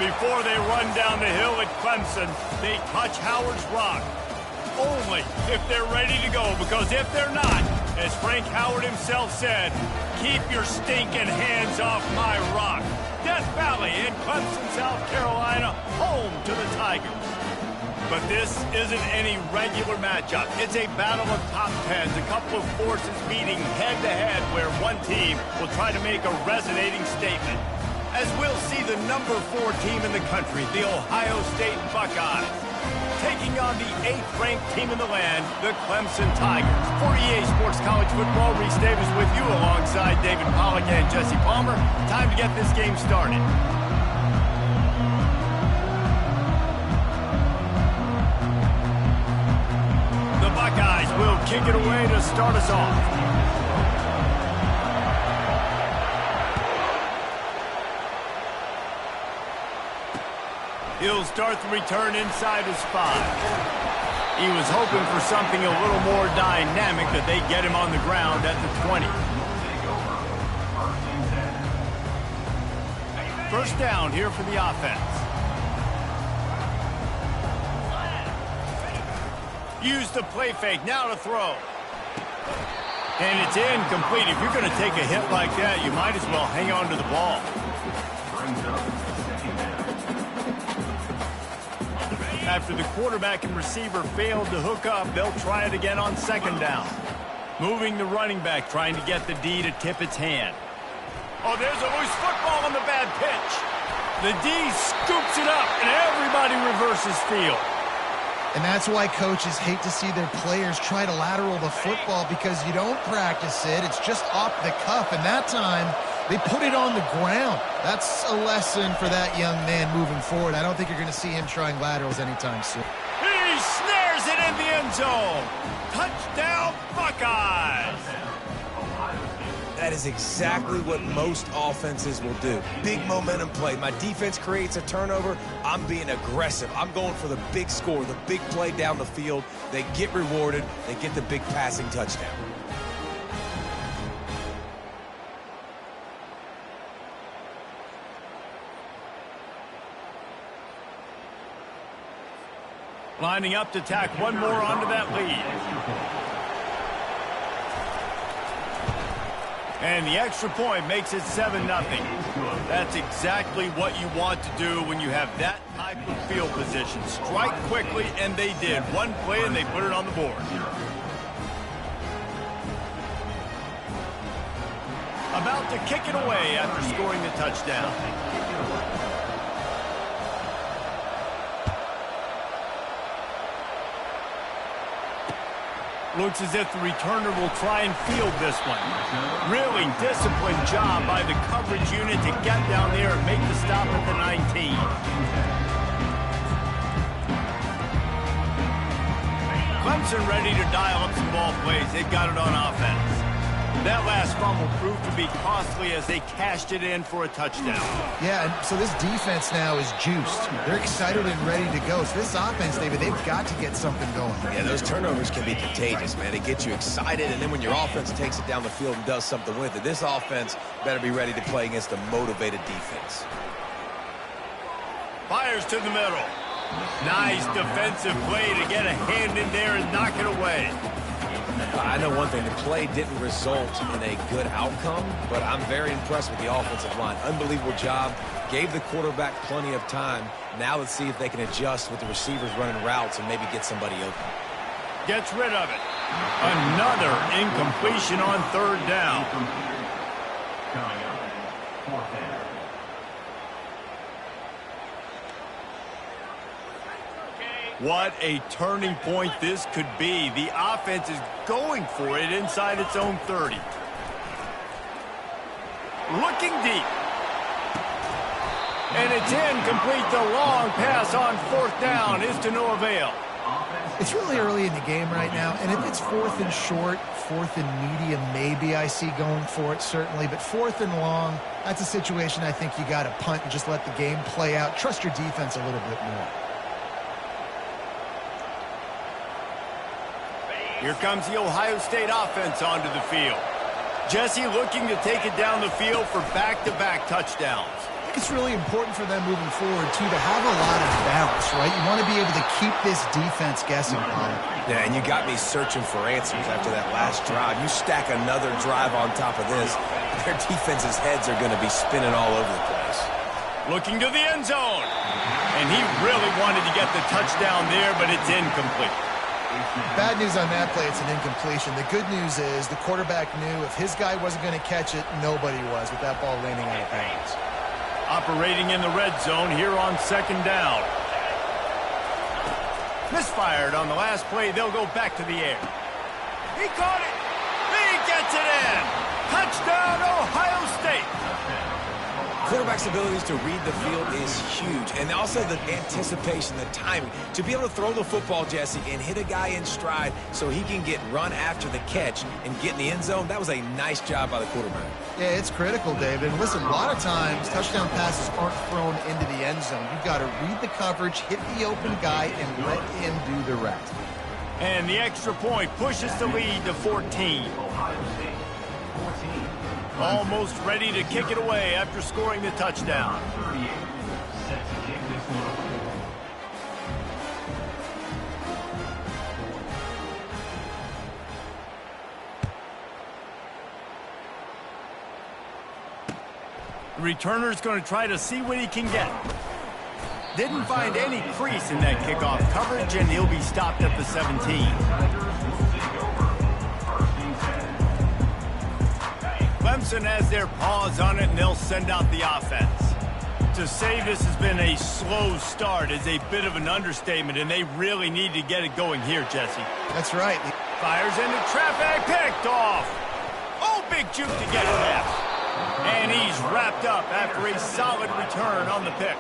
Before they run down the hill at Clemson, they touch Howard's rock. Only if they're ready to go, because if they're not, as Frank Howard himself said, keep your stinking hands off my rock. Death Valley in Clemson, South Carolina, home to the Tigers. But this isn't any regular matchup. It's a battle of top tens, a couple of forces meeting head-to-head where one team will try to make a resonating statement. As we'll see the number 4 team in the country, the Ohio State Buckeyes, taking on the 8th-ranked team in the land, the Clemson Tigers. For EA Sports College Football, Reese Davis with you alongside David Pollack and Jesse Palmer. Time to get this game started. The Buckeyes will kick it away to start us off. He'll start the return inside his 5. He was hoping for something a little more dynamic, that they get him on the ground at the 20. First down here for the offense. Use the play fake, now to throw. And it's incomplete. If you're going to take a hit like that, you might as well hang on to the ball. After the quarterback and receiver failed to hook up, they'll try it again on second down. Moving the running back, trying to get the D to tip its hand. Oh, there's a loose football on the bad pitch. The D scoops it up, and everybody reverses field. And that's why coaches hate to see their players try to lateral the football, because you don't practice it. It's just off the cuff, and that time they put it on the ground. That's a lesson for that young man moving forward. I don't think you're going to see him trying laterals anytime soon. He snares it in the end zone. Touchdown, Buckeyes. That is exactly what most offenses will do. Big momentum play. My defense creates a turnover. I'm being aggressive. I'm going for the big score, the big play down the field. They get rewarded. They get the big passing touchdown. Lining up to tack one more onto that lead. And the extra point makes it 7-0. That's exactly what you want to do when you have that type of field position. Strike quickly, and they did. One play, and they put it on the board. About to kick it away after scoring the touchdown. Looks as if the returner will try and field this one. Really disciplined job by the coverage unit to get down there and make the stop at the 19. Clemson ready to dial up some ball plays. They've got it on offense. That last fumble proved to be costly as they cashed it in for a touchdown. Yeah, and so this defense now is juiced. They're excited and ready to go. So this offense, David, they've got to get something going. Yeah, those turnovers can be contagious, man. They get you excited, and then when your offense takes it down the field and does something with it, this offense better be ready to play against a motivated defense. Fires to the middle. Nice defensive play to get a hand in there and knock it away. I know one thing, the play didn't result in a good outcome, but I'm very impressed with the offensive line. Unbelievable job. Gave the quarterback plenty of time. Now let's see if they can adjust with the receivers running routes and maybe get somebody open. Gets rid of it. Another incompletion on third down. What a turning point this could be. The offense is going for it inside its own 30. Looking deep. And it's incomplete. The long pass on fourth down is to no avail. It's really early in the game right now, and if it's fourth and short, fourth and medium, maybe I see going for it, certainly. But fourth and long, that's a situation I think you got to punt and just let the game play out. Trust your defense a little bit more. Here comes the Ohio State offense onto the field. Jesse looking to take it down the field for back-to-back touchdowns. think it's really important for them moving forward, too, to have a lot of balance, right? You want to be able to keep this defense guessing, Pollard. Yeah, and you got me searching for answers after that last drive. You stack another drive on top of this, their defense's heads are going to be spinning all over the place. Looking to the end zone. And he really wanted to get the touchdown there, but it's incomplete. Bad news on that play, it's an incompletion. The good news is the quarterback knew if his guy wasn't going to catch it, nobody was with that ball landing out of bounds. Operating in the red zone here on second down. Misfired on the last play. They'll go back to the air. He caught it. He gets it in. Touchdown, Ohio State. Quarterback's abilities to read the field is huge, and also the anticipation, the timing. To be able to throw the football, Jesse, and hit a guy in stride so he can get run after the catch and get in the end zone, that was a nice job by the quarterback. Yeah, it's critical, David. And listen, a lot of times touchdown passes aren't thrown into the end zone. You've got to read the coverage, hit the open guy, and let him do the rest. And the extra point pushes the lead to 14. Almost ready to kick it away after scoring the touchdown. The returner's going to try to see what he can get. Didn't find any crease in that kickoff coverage, and he'll be stopped at the 17. Clemson has their paws on it, and they'll send out the offense. To say this has been a slow start is a bit of an understatement, and they really need to get it going here, Jesse. That's right. Fires into traffic, picked off. Oh, big juke to get it out. And he's wrapped up after a solid return on the pick.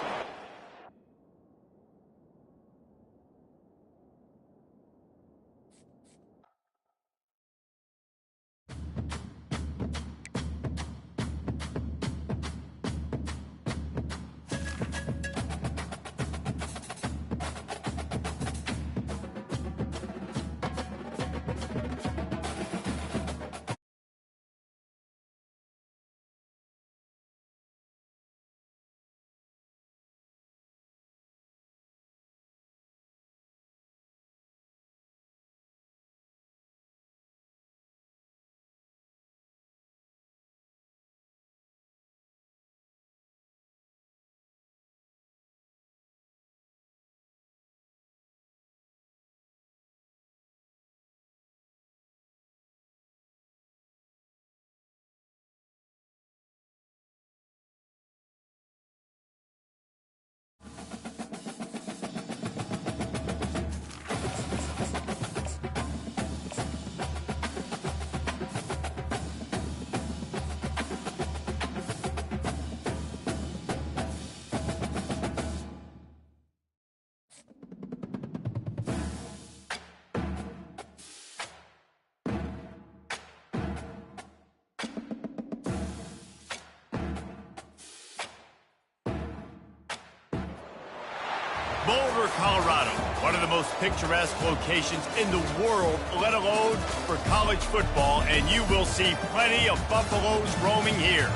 Boulder, Colorado, one of the most picturesque locations in the world, let alone for college football, and you will see plenty of Buffaloes roaming here.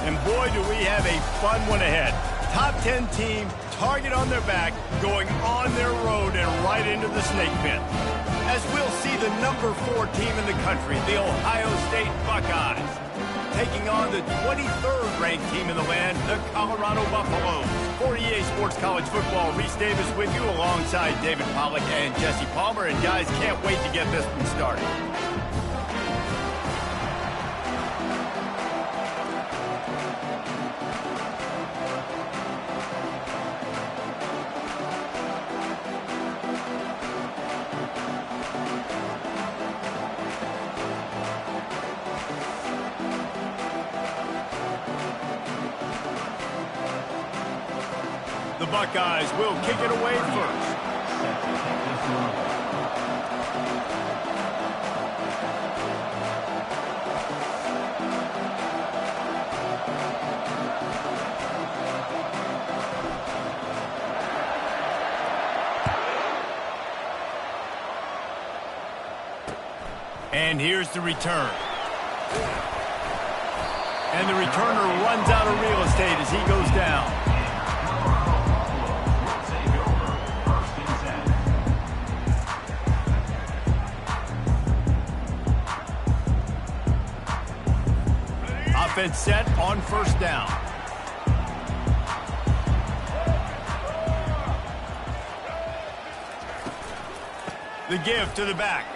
And boy, do we have a fun one ahead. Top 10 team, target on their back, going on their road and right into the snake pit. As we'll see the number 4 team in the country, the Ohio State Buckeyes, taking on the 23rd ranked team in the land, the Colorado Buffaloes. For EA Sports College Football, Reese Davis with you alongside David Pollack and Jesse Palmer. And guys, can't wait to get this one started. The Buckeyes will kick it away first. And here's the return. And the returner runs out of real estate as he goes down. Offense set on first down. The give to the back.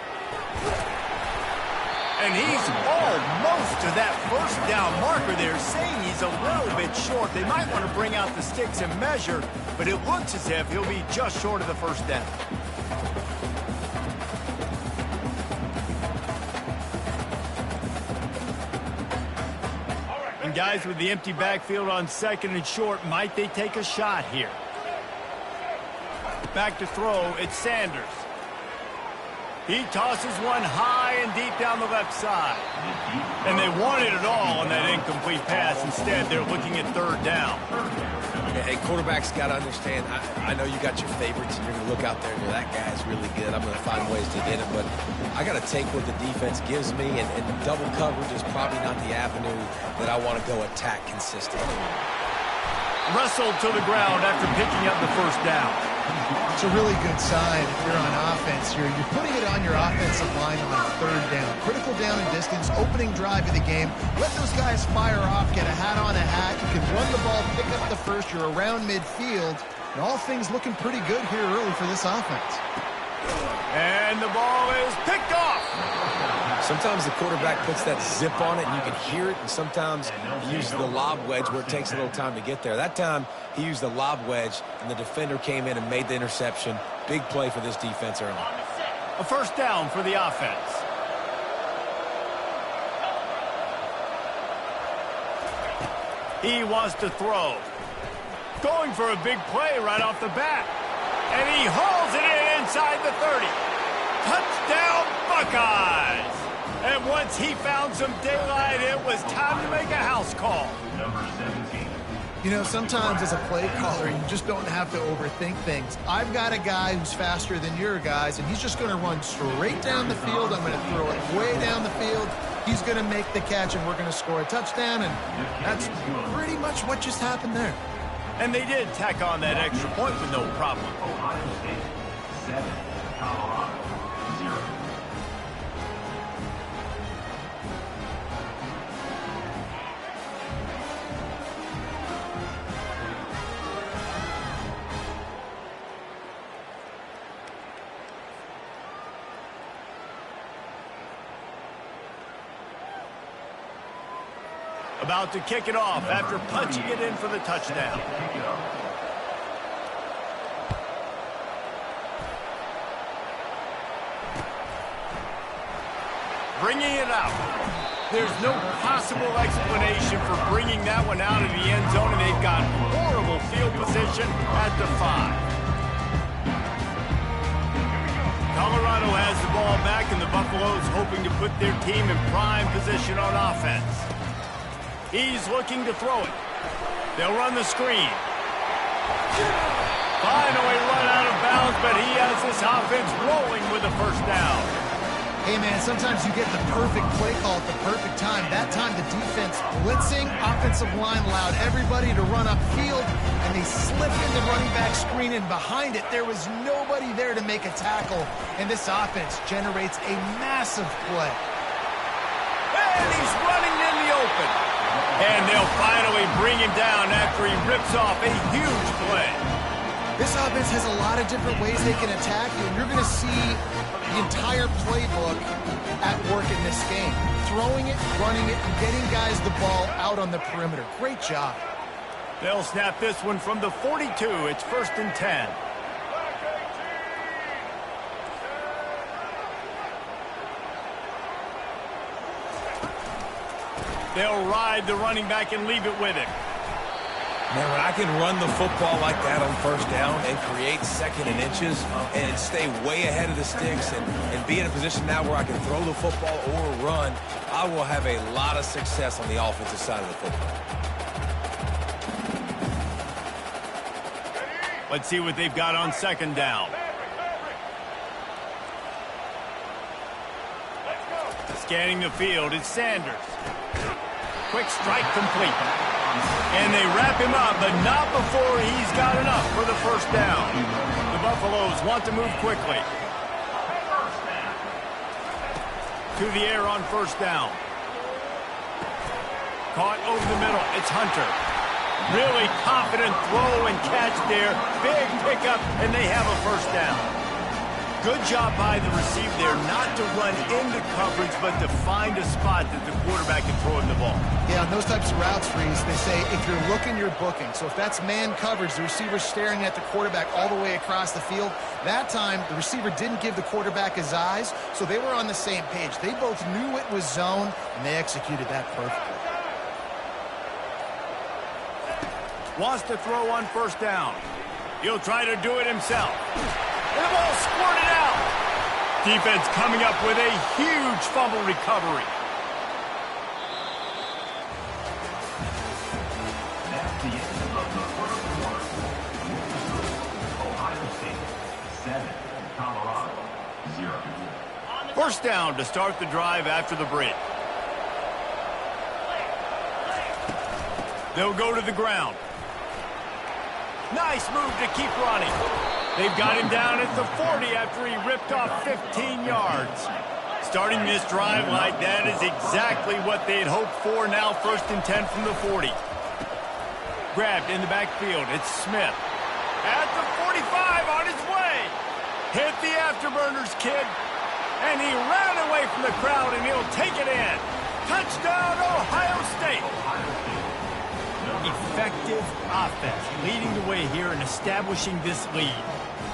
And he's almost to that first down marker there, saying he's a little bit short. They might want to bring out the sticks and measure, but it looks as if he'll be just short of the first down. And guys, with the empty backfield on second and short, might they take a shot here? Back to throw, it's Sanders. He tosses one high and deep down the left side. And they wanted it all on that incomplete pass. Instead, they're looking at third down. Hey, quarterbacks got to understand, I know you got your favorites, and you're going to look out there and go, that guy's really good. I'm going to find ways to get him. But I got to take what the defense gives me, and double coverage is probably not the avenue that I want to go attack consistently. Wrestled to the ground after picking up the first down. It's a really good sign if you're on offense here. You're putting it on your offensive line on third down. Critical down and distance, opening drive of the game. Let those guys fire off, get a hat on a hat. You can run the ball, pick up the first. You're around midfield. And all things looking pretty good here early for this offense. And the ball is picked off. Sometimes the quarterback puts that zip on it and you can hear it, and sometimes he uses the lob wedge where it takes a little time to get there. That time he used the lob wedge and the defender came in and made the interception. Big play for this defense early. A first down for the offense. He wants to throw. Going for a big play right off the bat. And he hauls it in inside the 30. Touchdown, Buckeyes! And once he found some daylight, it was time to make a house call. You know, sometimes as a play caller, you just don't have to overthink things. I've got a guy who's faster than your guys, and he's just going to run straight down the field. I'm going to throw it way down the field. He's going to make the catch, and we're going to score a touchdown, and that's pretty much what just happened there. And they did tack on that extra point with no problem. Ohio State 7, Colorado 0. About to kick it off after punching it in for the touchdown. Bringing it out. There's no possible explanation for bringing that one out of the end zone, and they've got horrible field position at the 5. Colorado has the ball back, and the Buffaloes hoping to put their team in prime position on offense. He's looking to throw it. They'll run the screen. Finally run out of bounds, but he has this offense rolling with a first down. Hey, man, sometimes you get the perfect play call at the perfect time. That time the defense blitzing, offensive line allowed everybody to run upfield, and they slipped in the running back screen, and behind it there was nobody there to make a tackle, and this offense generates a massive play. And he's running in the open. And they'll finally bring him down after he rips off a huge play. This offense has a lot of different ways they can attack you, and you're going to see the entire playbook at work in this game. Throwing it, running it, and getting guys the ball out on the perimeter. Great job. They'll snap this one from the 42. It's 1st and 10. They'll ride the running back and leave it with him. Man, when I can run the football like that on first down and create second and inches and stay way ahead of the sticks and be in a position now where I can throw the football or run, I will have a lot of success on the offensive side of the football. Let's see what they've got on second down. Scanning the field, it's Sanders. Quick strike complete. And they wrap him up, but not before he's got enough for the first down. The Buffaloes want to move quickly. To the air on first down. Caught over the middle. It's Hunter. Really confident throw and catch there. Big pickup, and they have a first down. Good job by the receiver there not to run into coverage, but to find a spot that the quarterback can throw him the ball. Yeah, on those types of routes, Freeze, they say if you're looking, you're booking. So if that's man coverage, the receiver's staring at the quarterback all the way across the field. That time, the receiver didn't give the quarterback his eyes, so they were on the same page. They both knew it was zone, and they executed that perfectly. Wants to throw on first down. He'll try to do it himself. And the ball squirted out. Defense coming up with a huge fumble recovery. That's the end of the first quarter. Ohio State 7, Colorado 0. First down to start the drive after the break. They'll go to the ground. Nice move to keep running. They've got him down at the 40 after he ripped off 15 yards. Starting this drive like that is exactly what they'd hoped for. Now 1st and 10 from the 40. Grabbed in the backfield. It's Smith. At the 45 on his way. Hit the afterburners, kid. And he ran away from the crowd, and he'll take it in. Touchdown, Ohio State. Effective offense leading the way here and establishing this lead.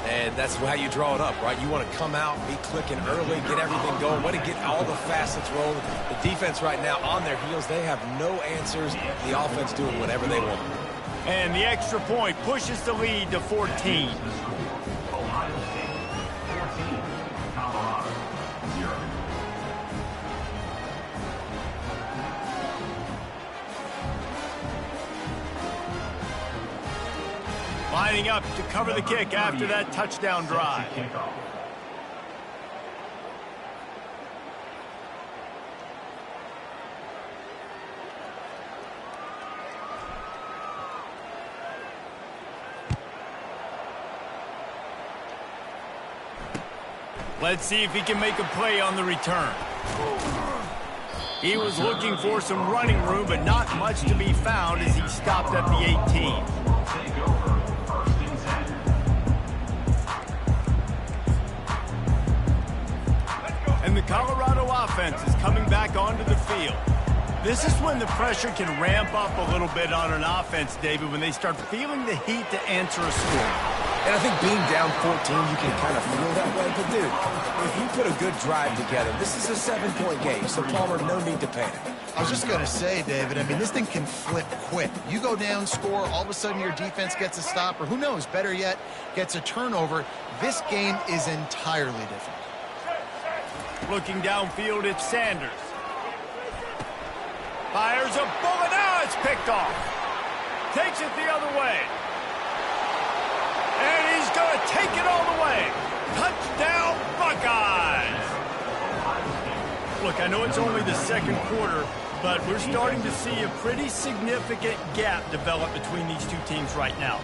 And that's how you draw it up, right? You want to come out, be clicking early, get everything going, want to get all the facets rolling. The defense right now on their heels, they have no answers. The offense doing whatever they want. And the extra point pushes the lead to 14. Ohio State 14, Colorado 0. Lining up to cover the kick after that touchdown drive. Let's see if he can make a play on the return. He was looking for some running room, but not much to be found as he stopped at the 18. Take over 1st and 10. And the Colorado offense is coming back onto the field. This is when the pressure can ramp up a little bit on an offense, David, when they start feeling the heat to answer a score. And I think being down 14, you can kind of feel that way. But, dude, if you put a good drive together, this is a 7-point game. So, Palmer, no need to panic. I was just going to say, David, I mean, this thing can flip quick. You go down, score, all of a sudden your defense gets a stop, or who knows, better yet, gets a turnover. This game is entirely different. Looking downfield, it's Sanders. Fires a bullet. Now it's picked off. Takes it the other way. And he's going to take it all the way. Touchdown, Buckeyes. Look, I know it's only the second quarter, but we're starting to see a pretty significant gap develop between these two teams right now.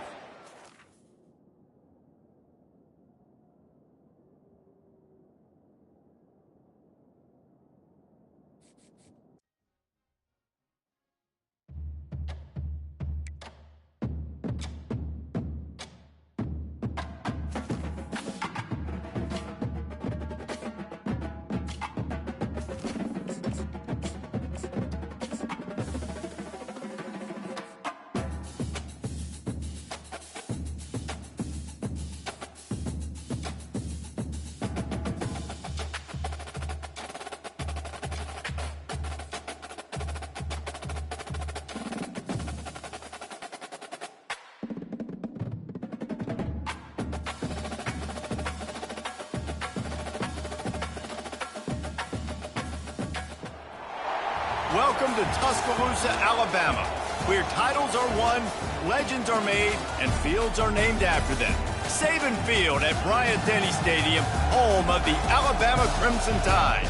Welcome to Tuscaloosa, Alabama, where titles are won, legends are made, and fields are named after them. Saban Field at Bryant-Denny Stadium, home of the Alabama Crimson Tide.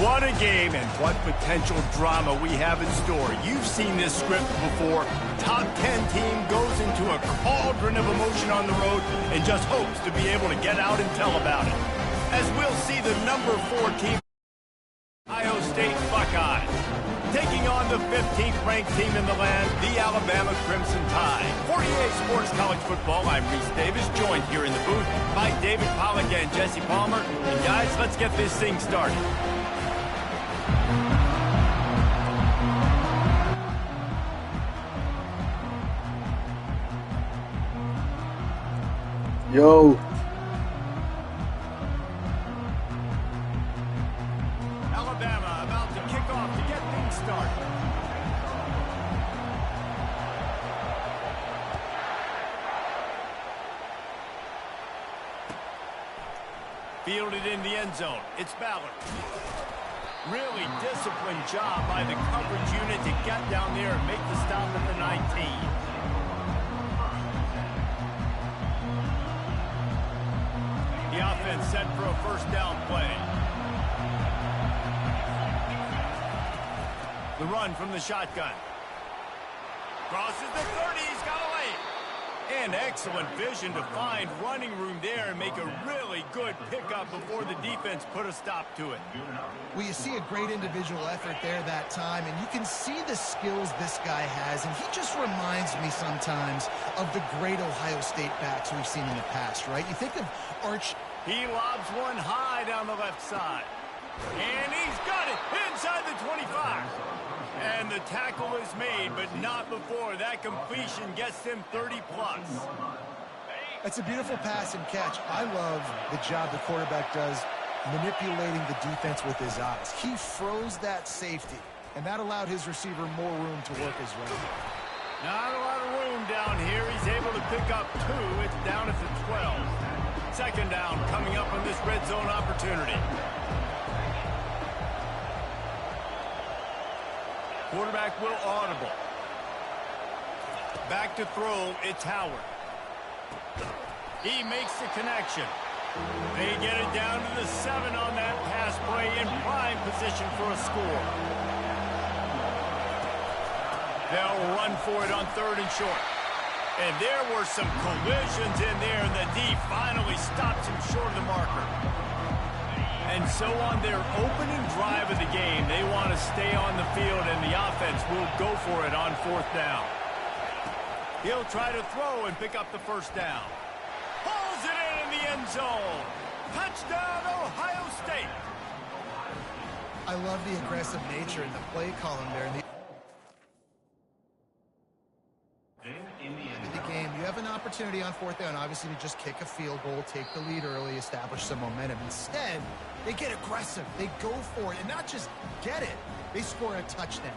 What a game and what potential drama we have in store. You've seen this script before. Top 10 team goes into a cauldron of emotion on the road and just hopes to be able to get out and tell about it. As we'll see the number 4 team, Ohio State Buckeyes, taking on the 15th ranked team in the land, the Alabama Crimson Tide. 48 Sports College Football, I'm Reese Davis, joined here in the booth by David Pollack and Jesse Palmer. And guys, let's get this thing started. Yo. Alabama about to kick off to get things started. Fielded in the end zone. It's Ballard. Really disciplined job by the coverage unit to get down there and make the stop at the 19. The offense set for a first down play. The run from the shotgun. Crosses the 30, he's got a lane. And excellent vision to find running room there and make a really good pickup before the defense put a stop to it. Well, you see a great individual effort there that time, and you can see the skills this guy has, and he just reminds me sometimes of the great Ohio State backs we've seen in the past, right? You think of Arch. He lobs one high down the left side. And he's got it inside the 25. And the tackle is made, but not before that completion gets him 30-plus. That's a beautiful pass and catch. I love the job the quarterback does manipulating the defense with his eyes. He froze that safety, and that allowed his receiver more room to work his way. Not a lot of room down here. He's able to pick up 2. It's down at the 12. Second down coming up on this red zone opportunity. Quarterback will audible. Back to throw, it's Howard. He makes the connection. They get it down to the 7 on that pass play in prime position for a score. They'll run for it on 3rd and short. And there were some collisions in there, and the D finally stops him short of the marker. And so on their opening drive of the game, they want to stay on the field, and the offense will go for it on 4th down. He'll try to throw and pick up the first down. Pulls it in the end zone. Touchdown, Ohio State. I love the aggressive nature in the play column there. The game, you have an opportunity on 4th down, obviously, to just kick a field goal, take the lead early, establish some momentum. Instead, they get aggressive. They go for it, and not just get it, they score a touchdown.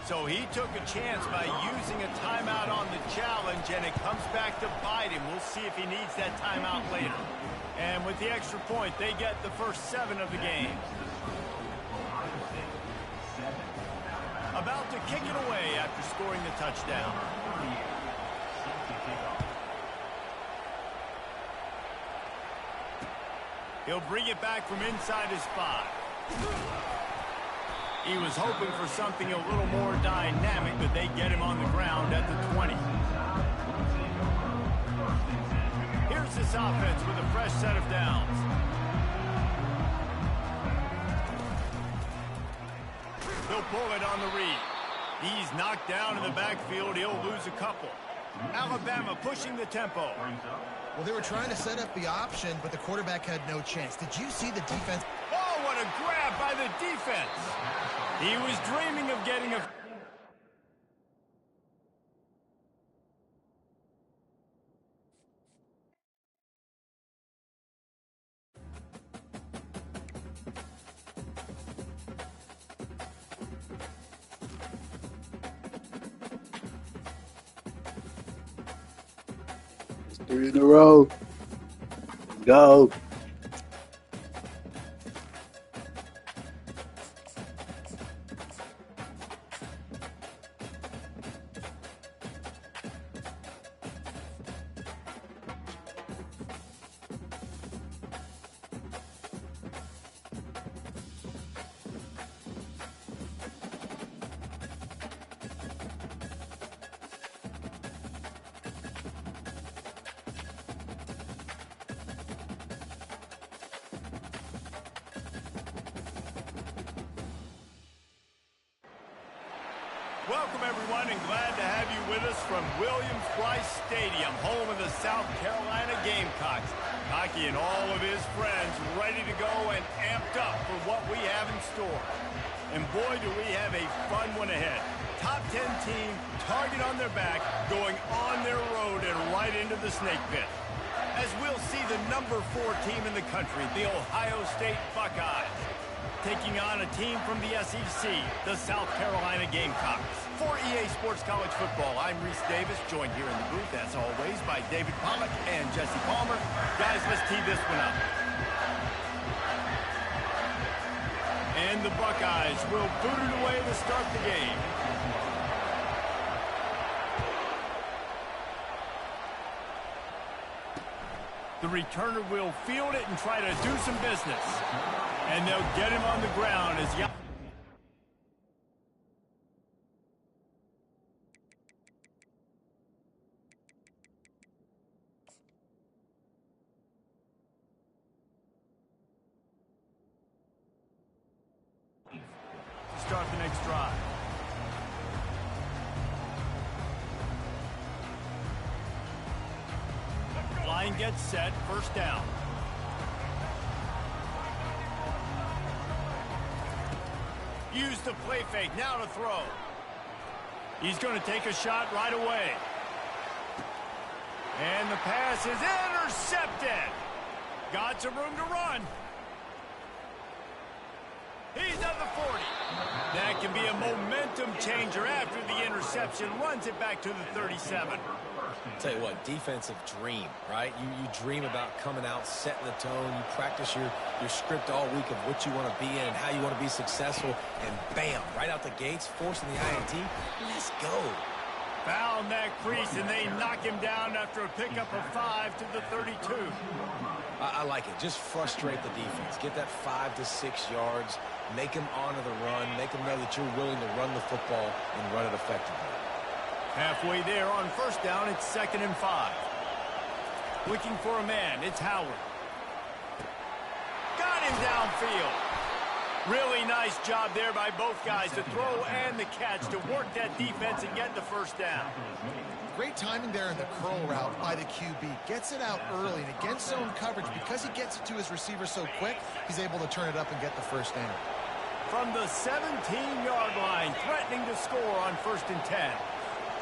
So he took a chance by using a timeout on the challenge, and it comes back to bite him. We'll see if he needs that timeout later. And with the extra point, they get the first 7 of the game. About to kick it away after scoring the touchdown. He'll bring it back from inside his 5. He was hoping for something a little more dynamic, but they get him on the ground at the 20. Here's this offense with a fresh set of downs. He'll pull it on the read. He's knocked down in the backfield. He'll lose a couple. Alabama pushing the tempo. Well, they were trying to set up the option, but the quarterback had no chance. Did you see the defense? Oh, what a grab by the defense. He was dreaming of getting a... It's 3 in a row. Go. Welcome, everyone, and glad to have you with us from Williams-Brice Stadium, home of the South Carolina Gamecocks. Hockey and all of his friends ready to go and amped up for what we have in store. And boy, do we have a fun one ahead. Top 10 team, target on their back, going on their road and right into the snake pit. As we'll see the number 4 team in the country, the Ohio State Buckeyes, taking on a team from the SEC, the South Carolina Gamecocks. For EA Sports College Football, I'm Reese Davis, joined here in the booth, as always, by David Pollack and Jesse Palmer. Guys, let's tee this one up. And the Buckeyes will boot it away to start the game. The returner will field it and try to do some business. And they'll get him on the ground as to start the next drive. Line gets set, first down. Use the play fake, now to throw. He's going to take a shot right away. And the pass is intercepted. Got some room to run. He's at the 40. That can be a momentum changer after the interception. Runs it back to the 37. Tell you what, defensive dream, right? You dream about coming out, setting the tone. You practice your script all week of what you want to be in and how you want to be successful. And bam, right out the gates, forcing the INT. Let's go. Found that crease, and they knock him down after a pickup of 5 to the 32. I like it. Just frustrate the defense. Get that 5 to 6 yards. Make them honor the run. Make them know that you're willing to run the football and run it effectively. Halfway there on first down, it's 2nd and 5. Looking for a man, it's Howard. Got him downfield. Really nice job there by both guys, the throw and the catch, to work that defense and get the first down. Great timing there in the curl route by the QB. Gets it out early, and against zone coverage, because he gets it to his receiver so quick, he's able to turn it up and get the first down. From the 17-yard line, threatening to score on 1st and 10.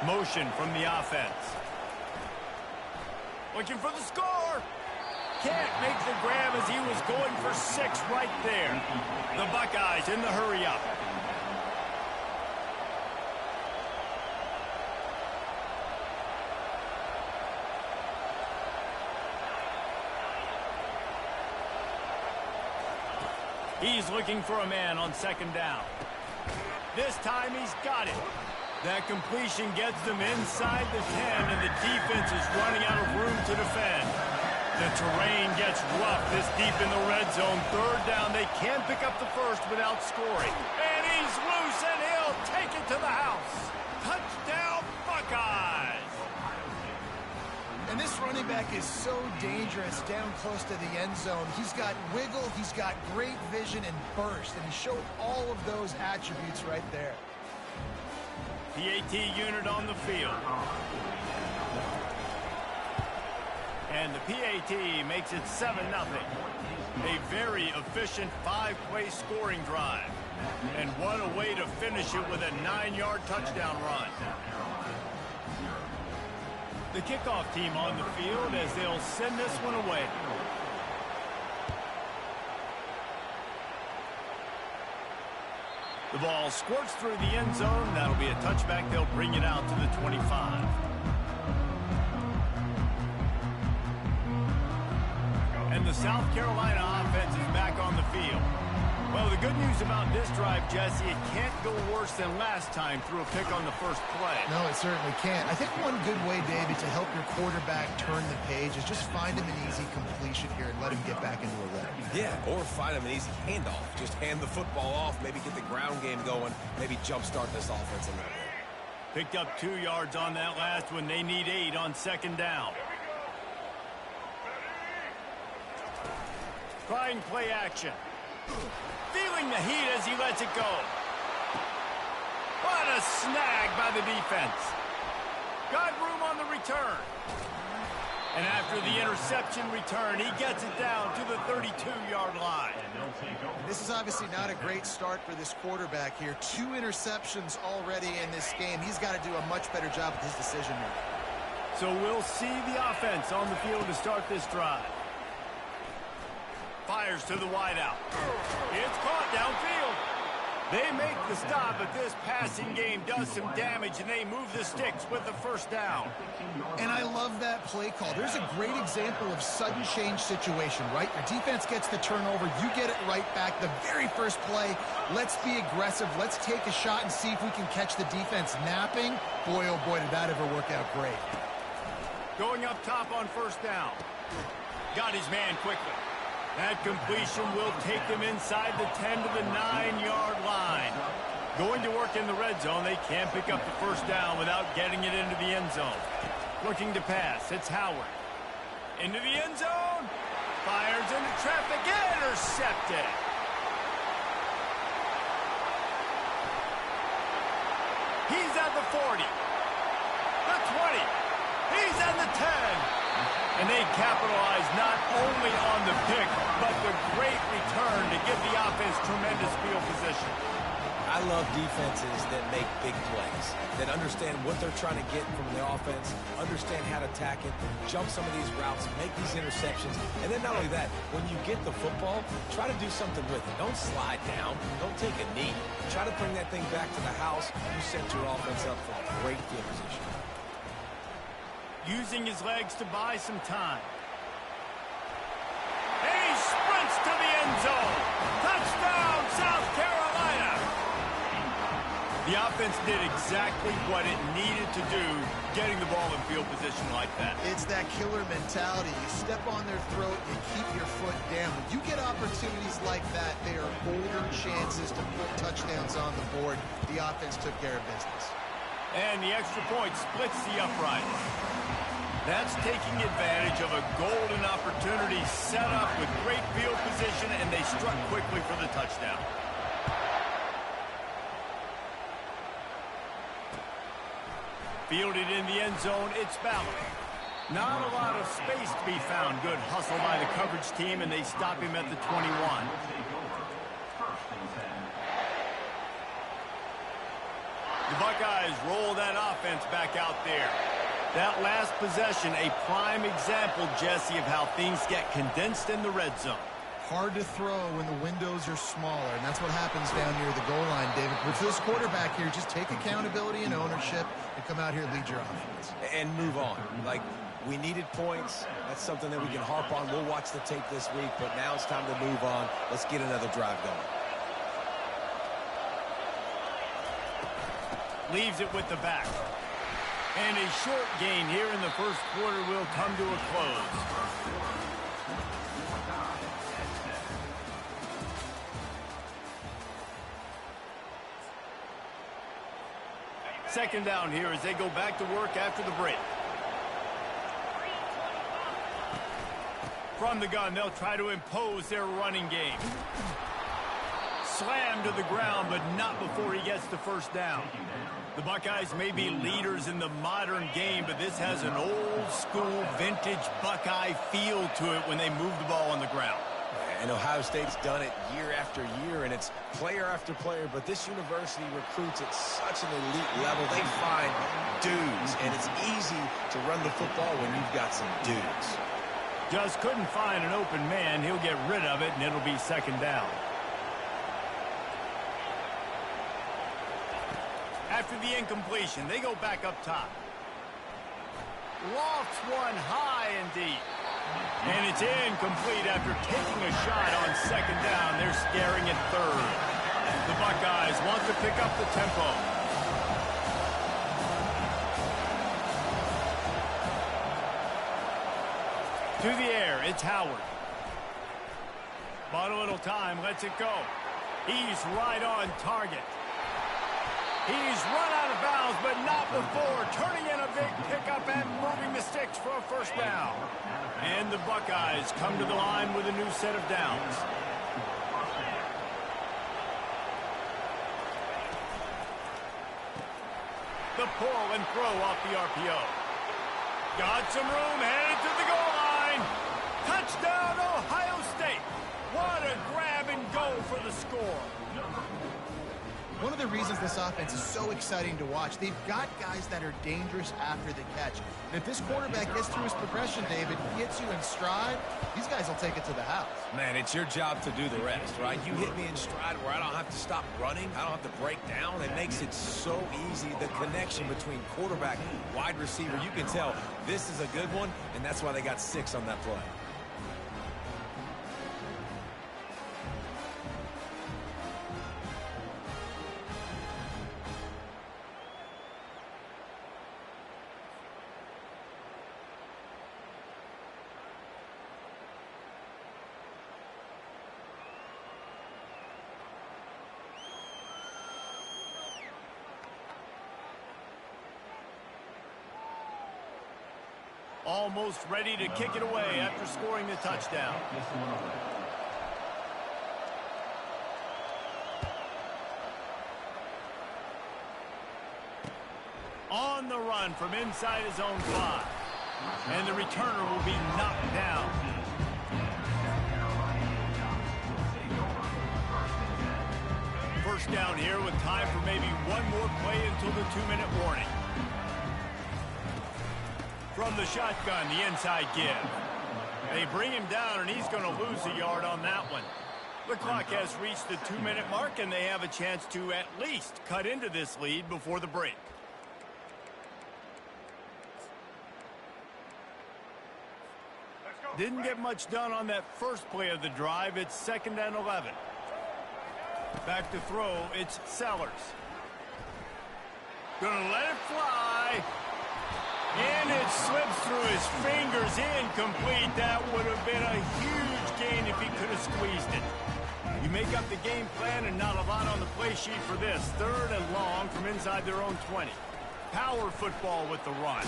Motion from the offense. Looking for the score. Can't make the grab as he was going for 6 right there. The Buckeyes in the hurry up. He's looking for a man on 2nd down. This time he's got it. That completion gets them inside the 10, and the defense is running out of room to defend. The terrain gets rough this deep in the red zone. 3rd down, they can pick up the first without scoring. And he's loose, and he'll take it to the house. Touchdown, Buckeyes! And this running back is so dangerous down close to the end zone. He's got wiggle, he's got great vision and burst, and he showed all of those attributes right there. PAT unit on the field. And the PAT makes it 7-0. A very efficient 5-play scoring drive. And what a way to finish it with a 9-yard touchdown run. The kickoff team on the field as they'll send this one away. The ball squirts through the end zone. That'll be a touchback. They'll bring it out to the 25. And the South Carolina offense is back on the field. Well, the good news about this drive, Jesse, it can't go worse than last time through a pick on the first play. No, it certainly can't. I think one good way, David, to help your quarterback turn the page is just find him an easy completion here and let him get back into a rhythm. Yeah, or find him an easy handoff. Just hand the football off, maybe get the ground game going, maybe jumpstart this offense a little bit. Picked up 2 yards on that last one. They need 8 on 2nd down. Trying play action. Feeling the heat as he lets it go. What a snag by the defense. Got room on the return. And after the interception return, he gets it down to the 32-yard line. This is obviously not a great start for this quarterback here. 2 interceptions already in this game. He's got to do a much better job with his decision making. So we'll see the offense on the field to start this drive. Fires to the wideout. It's caught downfield. They make the stop, but this passing game does some damage, and they move the sticks with the first down. And I love that play call. There's a great example of sudden change situation, right? Your defense gets the turnover. You get it right back. The very first play, let's be aggressive. Let's take a shot and see if we can catch the defense napping. Boy, oh boy, did that ever work out great. Going up top on first down. Got his man quickly. That completion will take them inside the 10 to the 9-yard line. Going to work in the red zone. They can't pick up the first down without getting it into the end zone. Looking to pass. It's Howard. Into the end zone. Fires into traffic. Intercepted. He's at the 40. The 20. He's at the 10. And they capitalize not only on the pick, but the great return to give the offense tremendous field position. I love defenses that make big plays, that understand what they're trying to get from the offense, understand how to attack it, jump some of these routes, make these interceptions. And then not only that, when you get the football, try to do something with it. Don't slide down. Don't take a knee. Try to bring that thing back to the house. You set your offense up for a great field position. Using his legs to buy some time. And he sprints to the end zone. Touchdown, South Carolina. The offense did exactly what it needed to do, getting the ball in field position like that. It's that killer mentality. You step on their throat, you keep your foot down. When you get opportunities like that, they are golden chances to put touchdowns on the board. The offense took care of business. And the extra point splits the upright. That's taking advantage of a golden opportunity set up with great field position, and they struck quickly for the touchdown. Fielded in the end zone, it's Ballard. Not a lot of space to be found. Good hustle by the coverage team, and they stop him at the 21. The Buckeyes roll that offense back out there. That last possession, a prime example, Jesse, of how things get condensed in the red zone. Hard to throw when the windows are smaller, and that's what happens down near the goal line, David. But for this quarterback here, just take accountability and ownership and come out here and lead your offense. And move on. Like, we needed points. That's something that we can harp on. We'll watch the tape this week, but now it's time to move on. Let's get another drive going. Leaves it with the back. And a short gain here in the first quarter will come to a close. Second down here as they go back to work after the break. From the gun, they'll try to impose their running game. Slammed to the ground, but not before he gets the first down. The Buckeyes may be leaders in the modern game, but this has an old-school, vintage Buckeye feel to it when they move the ball on the ground. And Ohio State's done it year after year, and it's player after player, but this university recruits at such an elite level. They find dudes, and it's easy to run the football when you've got some dudes. Just couldn't find an open man. He'll get rid of it, and it'll be second down. After the incompletion, they go back up top. Lofts one high and deep. And it's incomplete after taking a shot on second down. They're staring at third. The Buckeyes want to pick up the tempo. To the air, it's Howard. Bought a little time, lets it go. He's right on target. He's run out of bounds, but not before. Turning in a big pickup and moving the sticks for a first down. And the Buckeyes come to the line with a new set of downs. the pull and throw off the RPO. Got some room, headed to the goal line. Touchdown, Ohio State. What a grab and go for the score. One of the reasons this offense is so exciting to watch, they've got guys that are dangerous after the catch. And if this quarterback gets through his progression, David, gets you in stride, these guys will take it to the house. Man, it's your job to do the rest, right? You hit me in stride where I don't have to stop running. I don't have to break down. It makes it so easy. The connection between quarterback and wide receiver, you can tell this is a good one, and that's why they got 6 on that play. Almost ready to kick it away after scoring the touchdown. On the run from inside his own 5. And the returner will be knocked down. First down here with time for maybe one more play until the 2-minute warning. From the shotgun, the inside give. They bring him down, and he's going to lose a yard on that one. The clock has reached the 2-minute mark, and they have a chance to at least cut into this lead before the break. Didn't get much done on that first play of the drive. It's 2nd and 11. Back to throw, it's Sellers. Gonna let it fly. And it slips through his fingers, incomplete. That would have been a huge gain if he could have squeezed it. You make up the game plan and not a lot on the play sheet for this. 3rd and long from inside their own 20. Power football with the run.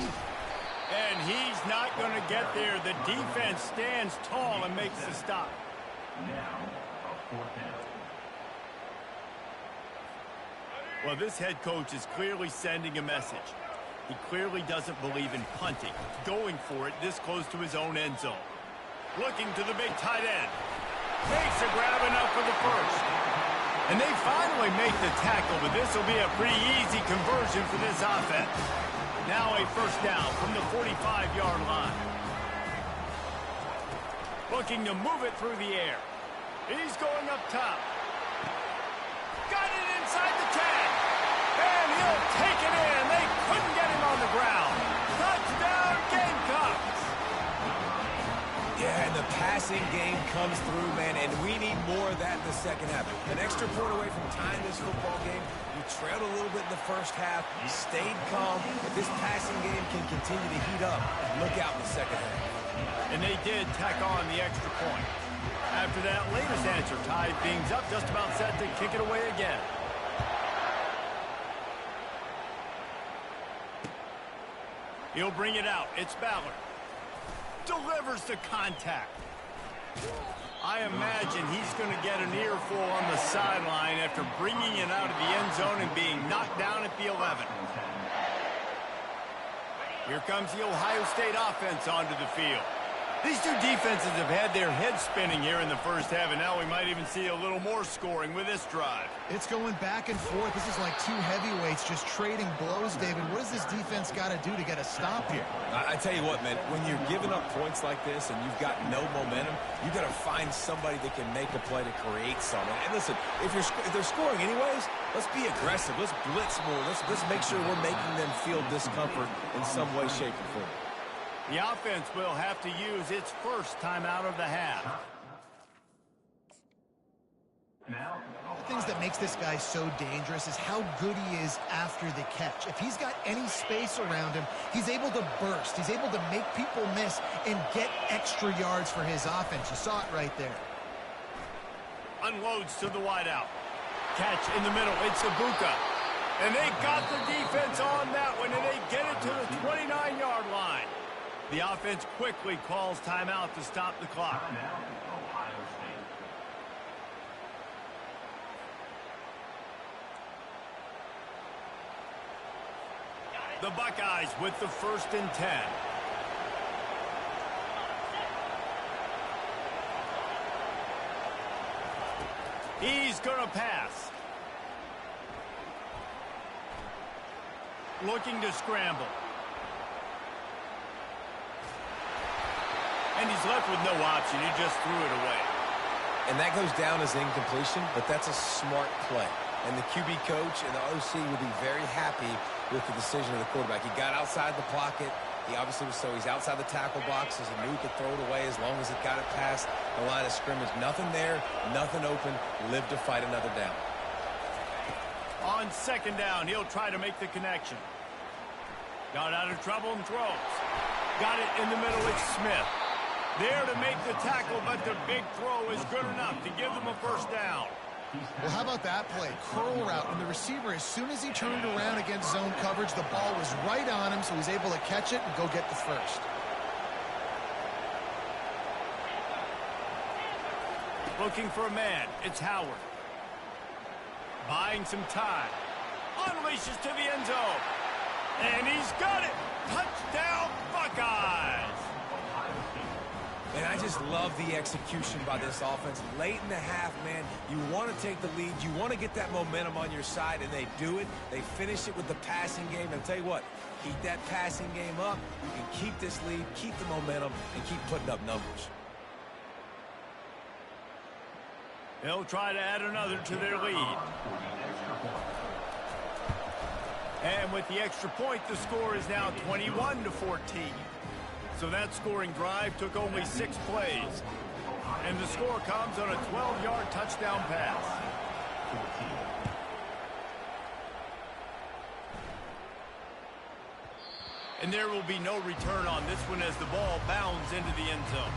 And he's not going to get there. The defense stands tall and makes the stop. Now, a 4th down. Well, this head coach is clearly sending a message. He clearly doesn't believe in punting, going for it this close to his own end zone. Looking to the big tight end. Makes a grab enough for the first. And they finally make the tackle, but this will be a pretty easy conversion for this offense. Now a first down from the 45-yard line. Looking to move it through the air. He's going up top. Got it inside the 10. And he'll take it in. They couldn't get him on the ground. Touchdown, Gamecocks. Yeah, and the passing game comes through, man, and we need more of that in the second half. An extra point away from tying this football game. You trailed a little bit in the first half, stayed calm, but this passing game can continue to heat up. Look out in the second half. And they did tack on the extra point. After that latest answer tied things up, just about set to kick it away again. He'll bring it out. It's Ballard. Delivers the contact. I imagine he's going to get an earful on the sideline after bringing it out of the end zone and being knocked down at the 11. Here comes the Ohio State offense onto the field. These two defenses have had their heads spinning here in the first half, and now we might even see a little more scoring with this drive. It's going back and forth. This is like two heavyweights just trading blows, David. What does this defense got to do to get a stop here? I tell you what, man, when you're giving up points like this and you've got no momentum, you got to find somebody that can make a play to create something. And listen, if they're scoring anyways, let's be aggressive. Let's blitz more. Let's make sure we're making them feel discomfort in some way, shape, or form. The offense will have to use its first timeout of the half. Now, One of the things that makes this guy so dangerous is how good he is after the catch. If he's got any space around him, he's able to burst. He's able to make people miss and get extra yards for his offense. You saw it right there. Unloads to the wideout. Catch in the middle. It's Ibuka. And they got the defense on that one, and they get it to the 29-yard line. The offense quickly calls timeout to stop the clock. timeout, Ohio State. The Buckeyes with the 1st and 10. He's going to pass. Looking to scramble. And he's left with no option. He just threw it away. And that goes down as incompletion, but that's a smart play. And the QB coach and the OC will be very happy with the decision of the quarterback. He got outside the pocket. He obviously was he's outside the tackle boxes. He knew he could throw it away as long as it got it past the line of scrimmage. Nothing there, nothing open. Live to fight another down. On 2nd down, he'll try to make the connection. Got out of trouble and throws. Got it in the middle. It's Smith. There to make the tackle, but the big throw is good enough to give them a 1st down. Well, how about that play? Curl route, and the receiver, as soon as he turned around against zone coverage, the ball was right on him, so he's able to catch it and go get the 1st. Looking for a man. It's Howard. Buying some time. Unleashes to the end zone. And he's got it. Touchdown, Buckeyes. And I just love the execution by this offense. Late in the half, man, you want to take the lead. You want to get that momentum on your side, and they do it. They finish it with the passing game. And I'll tell you what, keep that passing game up. You can keep this lead, keep the momentum, and keep putting up numbers. They'll try to add another to their lead. And with the extra point, the score is now 21-14. So that scoring drive took only 6 plays. And the score comes on a 12-yard touchdown pass. And there will be no return on this one as the ball bounds into the end zone.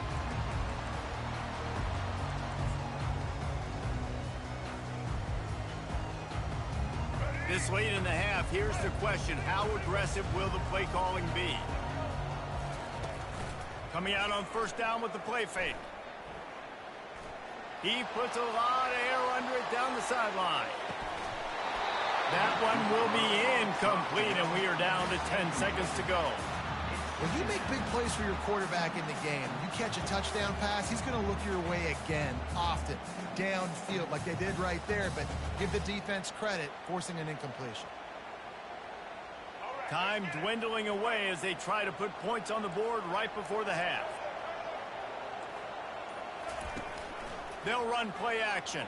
This late in the half, here's the question. How aggressive will the play calling be? Coming out on 1st down with the play fake. He puts a lot of air under it down the sideline. That one will be incomplete, and we are down to 10 seconds to go. When you make big plays for your quarterback in the game, you catch a touchdown pass, he's going to look your way again, often, downfield like they did right there, but give the defense credit, forcing an incompletion. Time dwindling away as they try to put points on the board right before the half. They'll run play action.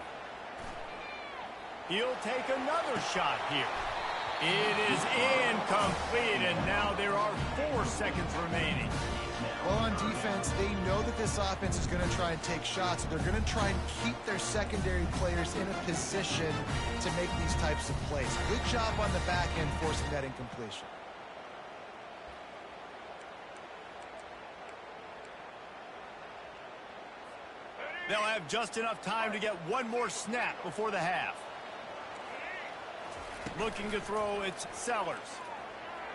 He'll take another shot here. It is incomplete, and now there are 4 seconds remaining. Well, on defense, they know that this offense is going to try and take shots. So they're going to try and keep their secondary players in a position to make these types of plays. Good job on the back end forcing that incompletion. They'll have just enough time to get one more snap before the half. Looking to throw, it's Sellers.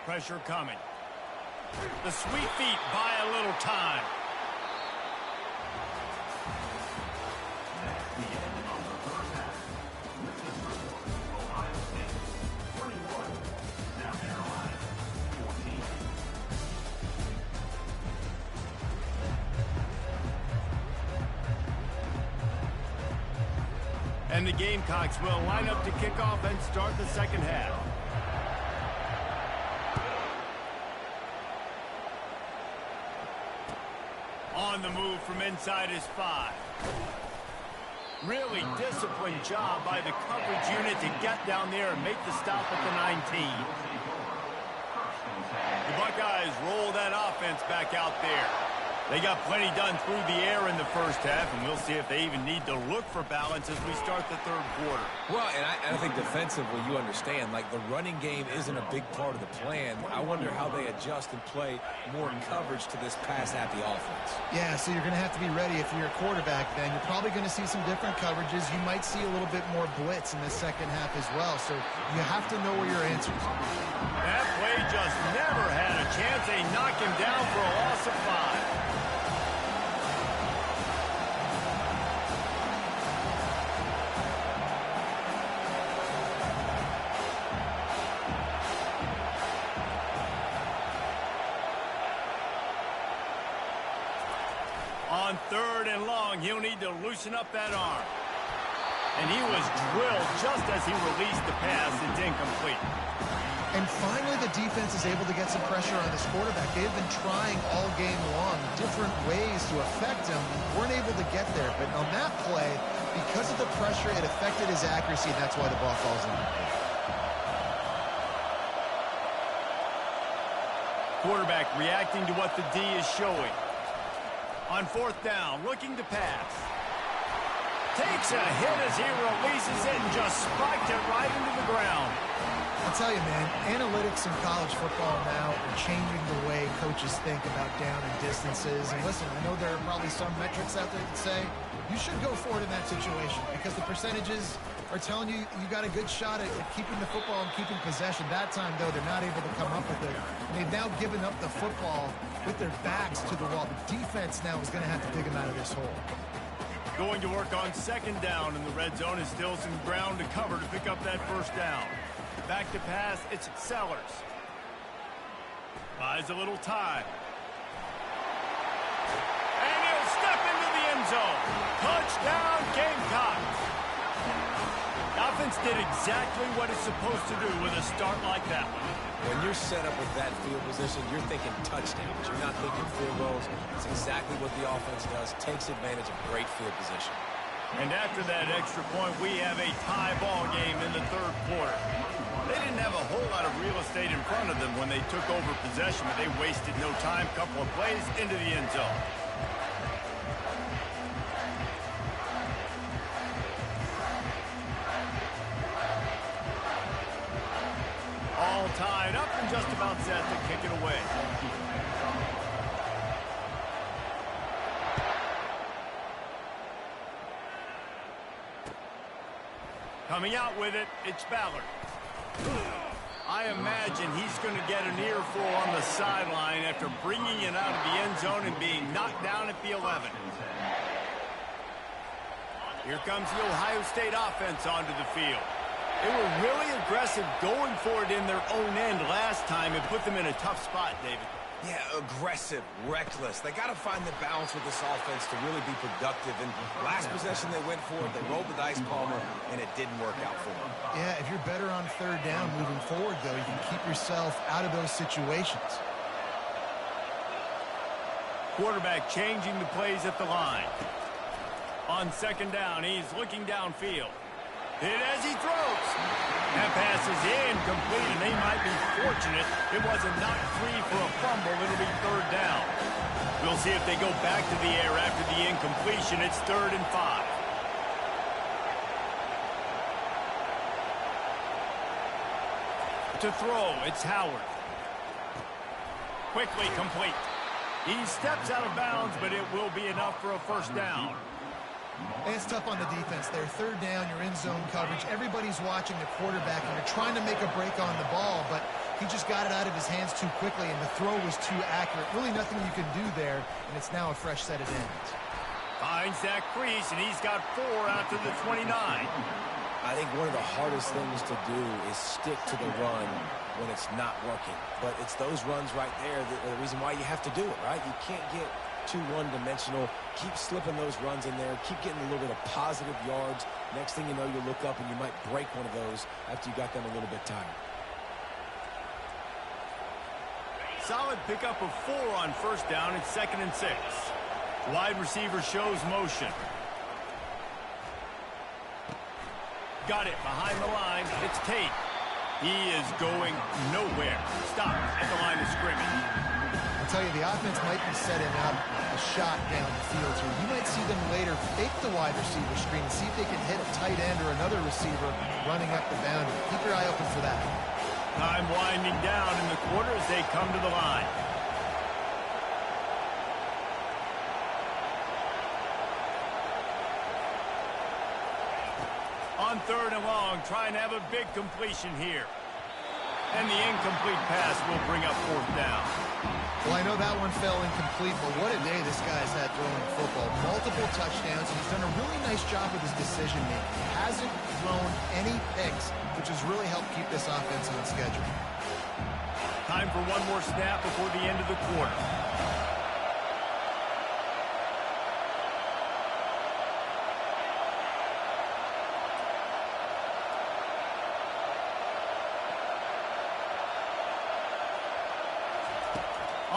Pressure coming. The sweet feet buy a little time. And the Gamecocks will line up to kick off and start the 2nd half. On the move from inside his 5. Really disciplined job by the coverage unit to get down there and make the stop at the 19. The Buckeyes roll that offense back out there. They got plenty done through the air in the 1st half, and we'll see if they even need to look for balance as we start the 3rd quarter. Well, and I think defensively, you understand, like the running game isn't a big part of the plan. I wonder how they adjust and play more coverage to this pass-happy offense. Yeah, so you're going to have to be ready if you're a quarterback then. You're probably going to see some different coverages. You might see a little bit more blitz in the 2nd half as well, so you have to know where your answers are. That play just never had a chance. They knock him down for a loss of 5. long, he'll need to loosen up that arm. And he was drilled just as he released the pass. It's incomplete. And finally, the defense is able to get some pressure on this quarterback. They've been trying all game long different ways to affect him. Weren't able to get there. But on that play, because of the pressure, it affected his accuracy, and that's why the ball falls in. Quarterback reacting to what the D is showing. On fourth down, looking to pass. Takes a hit as he releases it and just spiked it right into the ground. I'll tell you, man, analytics in college football now are changing the way coaches think about down and distances. And listen, I know there are probably some metrics out there that say you should go for it in that situation because the percentages are telling you you got a good shot at keeping the football and keeping possession. That time, though, they're not able to come up with it. And they've now given up the football with their backs to the wall. The defense now is going to have to dig them out of this hole. Going to work on second down in the red zone is still some ground to cover to pick up that first down. Back to pass, it's Sellers. Buys a little time. And he'll step into the end zone. Touchdown, Gamecocks. The offense did exactly what it's supposed to do with a start like that one. When you're set up with that field position, you're thinking touchdowns. You're not thinking field goals. It's exactly what the offense does. Takes advantage of great field position. And after that extra point, we have a tie ball game in the third quarter. They didn't have a whole lot of real estate in front of them when they took over possession, but they wasted no time. Couple of plays into the end zone. All tied up and just about set to kick it away. Coming out with it, it's Ballard. I imagine he's going to get an earful on the sideline after bringing it out of the end zone and being knocked down at the 11. Here comes the Ohio State offense onto the field. They were really aggressive going for it in their own end last time and put them in a tough spot, David. Yeah, aggressive, reckless. They got to find the balance with this offense to really be productive. And last possession they went for it, they rolled the dice, Palmer, and it didn't work out for them. Yeah, if you're better on third down moving forward, though, you can keep yourself out of those situations. Quarterback changing the plays at the line. On second down, he's looking downfield. Hit as he throws. That pass is incomplete, and they might be fortunate it wasn't knocked free for a fumble. It'll be third down. We'll see if they go back to the air after the incompletion. It's 3rd and 5. To throw, it's Howard. Quickly complete. He steps out of bounds, but it will be enough for a first down. And it's tough on the defense there. Third down, you're in zone coverage. Everybody's watching the quarterback, and you're trying to make a break on the ball, but he just got it out of his hands too quickly, and the throw was too accurate. Really nothing you can do there, and it's now a fresh set of downs. Finds that crease, and he's got 4 out to the 29. I think one of the hardest things to do is stick to the run when it's not working. But it's those runs right there that are the reason why you have to do it, right? You can't get too one-dimensional. Keep slipping those runs in there. Keep getting a little bit of positive yards. Next thing you know, you look up and you might break one of those after you got them a little bit tired. Solid pickup of 4 on first down. It's 2nd and 6. Wide receiver shows motion. Got it behind the line. It's Tate. He is going nowhere. Stop at the line of scrimmage. I'll tell you, the offense might be setting up a shot down the field here. You might see them later fake the wide receiver screen and see if they can hit a tight end or another receiver running up the boundary. Keep your eye open for that. Time winding down in the quarter as they come to the line. On 3rd and long, trying to have a big completion here. And the incomplete pass will bring up 4th down. Well, I know that one fell incomplete, but what a day this guy's had throwing football. Multiple touchdowns, and he's done a really nice job with his decision-making. He hasn't thrown any picks, which has really helped keep this offense on schedule. Time for one more snap before the end of the quarter.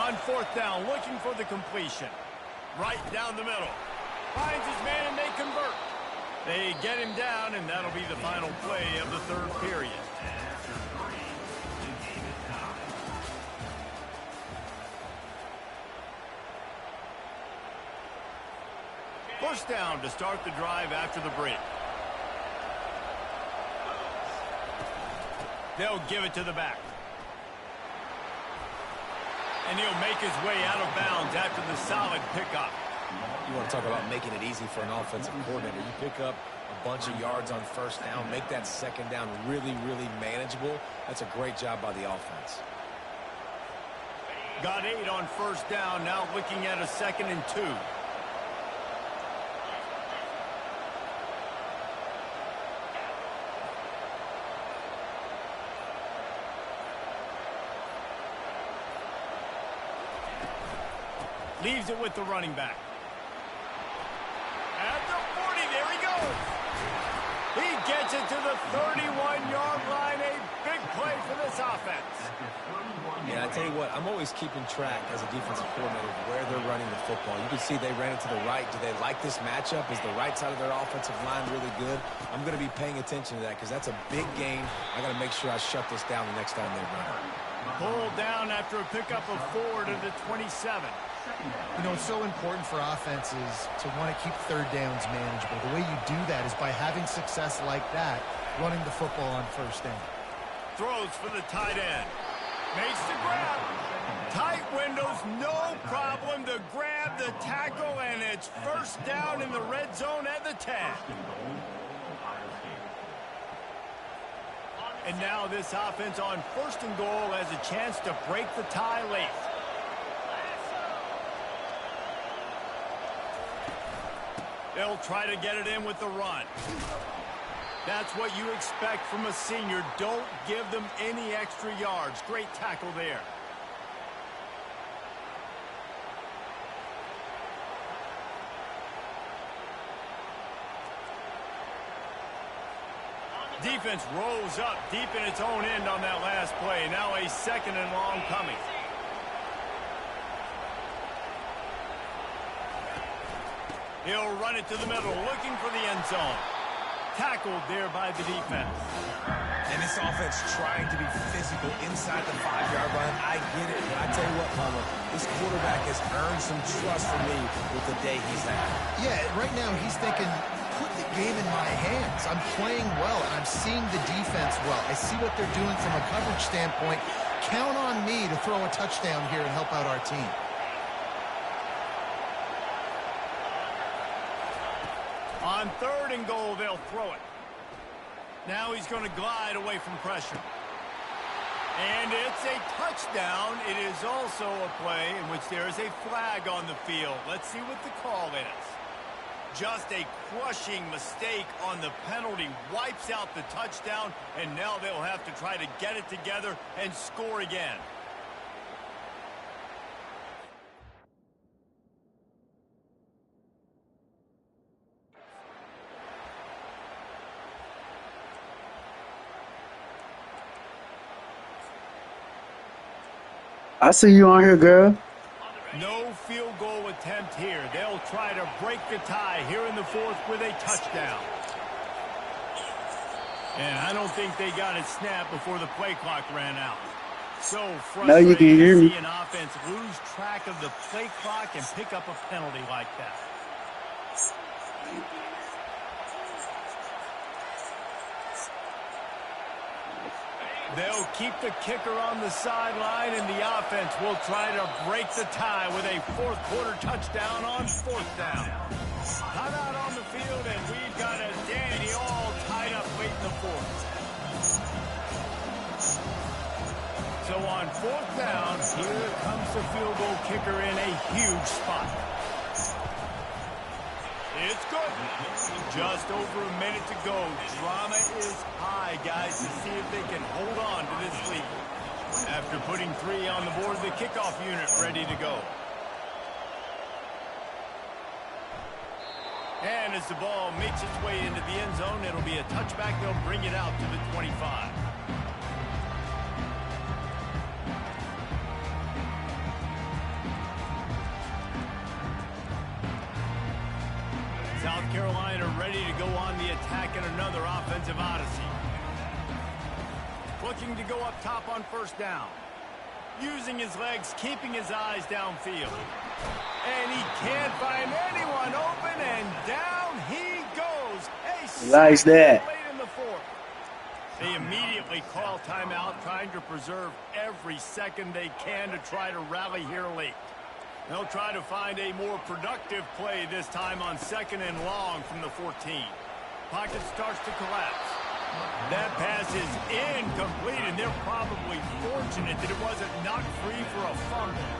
On fourth down, looking for the completion. Right down the middle. Finds his man and they convert. They get him down, and that'll be the final play of the third period. First down to start the drive after the break. They'll give it to the back. And he'll make his way out of bounds after the solid pickup. You want to talk about making it easy for an offensive coordinator. You pick up a bunch of yards on first down, make that second down really, really manageable. That's a great job by the offense. Got 8 on first down, now looking at a 2nd and 2. Leaves it with the running back. At the 40, there he goes. He gets it to the 31-yard line. A big play for this offense. Yeah, I tell you what, I'm always keeping track as a defensive coordinator of where they're running the football. You can see they ran it to the right. Do they like this matchup? Is the right side of their offensive line really good? I'm going to be paying attention to that because that's a big gain. I got to make sure I shut this down the next time they run it. Pulled down after a pickup of 4 to the 27. You know, it's so important for offenses to want to keep third downs manageable. The way you do that is by having success like that, running the football on first down. Throws for the tight end. Makes the grab. Tight windows, no problem to grab the tackle, and it's first down in the red zone at the 10. And now this offense on 1st and goal has a chance to break the tie late. They'll try to get it in with the run. That's what you expect from a senior. Don't give them any extra yards. Great tackle there. Defense rolls up deep in its own end on that last play. Now a 2nd and long coming. He'll run it to the middle, looking for the end zone. Tackled there by the defense. And this offense trying to be physical inside the 5-yard line. I get it, but I tell you what, Palmer, this quarterback has earned some trust from me with the day he's had. Yeah, right now he's thinking, put the game in my hands. I'm playing well, and I'm seeing the defense well. I see what they're doing from a coverage standpoint. Count on me to throw a touchdown here and help out our team. On 3rd and goal, they'll throw it. Now he's going to glide away from pressure. And it's a touchdown. It is also a play in which there is a flag on the field. Let's see what the call is. Just a crushing mistake on the penalty. Wipes out the touchdown, and now they'll have to try to get it together and score again. I see you on here, girl. No field goal attempt here. They'll try to break the tie here in the 4th with a touchdown. And I don't think they got it snapped before the play clock ran out. So frustrating Now you can hear to me. see an offense lose track of the play clock and pick up a penalty like that. They'll keep the kicker on the sideline, and the offense will try to break the tie with a 4th quarter touchdown on 4th down. Timeout on the field, and we've got a Danny all tied up late in the 4th. So on 4th down, here comes the field goal kicker in a huge spot. It's good. Just over a minute to go. Drama is high, guys, to see if they can hold on to this lead. After putting 3 on the board, the kickoff unit ready to go. And as the ball makes its way into the end zone, it'll be a touchback. They'll bring it out to the 25. South Carolina ready to go on the attack in another offensive odyssey. Looking to go up top on first down. Using his legs, keeping his eyes downfield. And he can't find anyone open, and down he goes. Nice that. Late in the fourth. They immediately call timeout, trying to preserve every second they can to try to rally here late. They'll try to find a more productive play this time on 2nd and long from the 14. Pocket starts to collapse. That pass is incomplete, and they're probably fortunate that it wasn't knocked free for a fumble.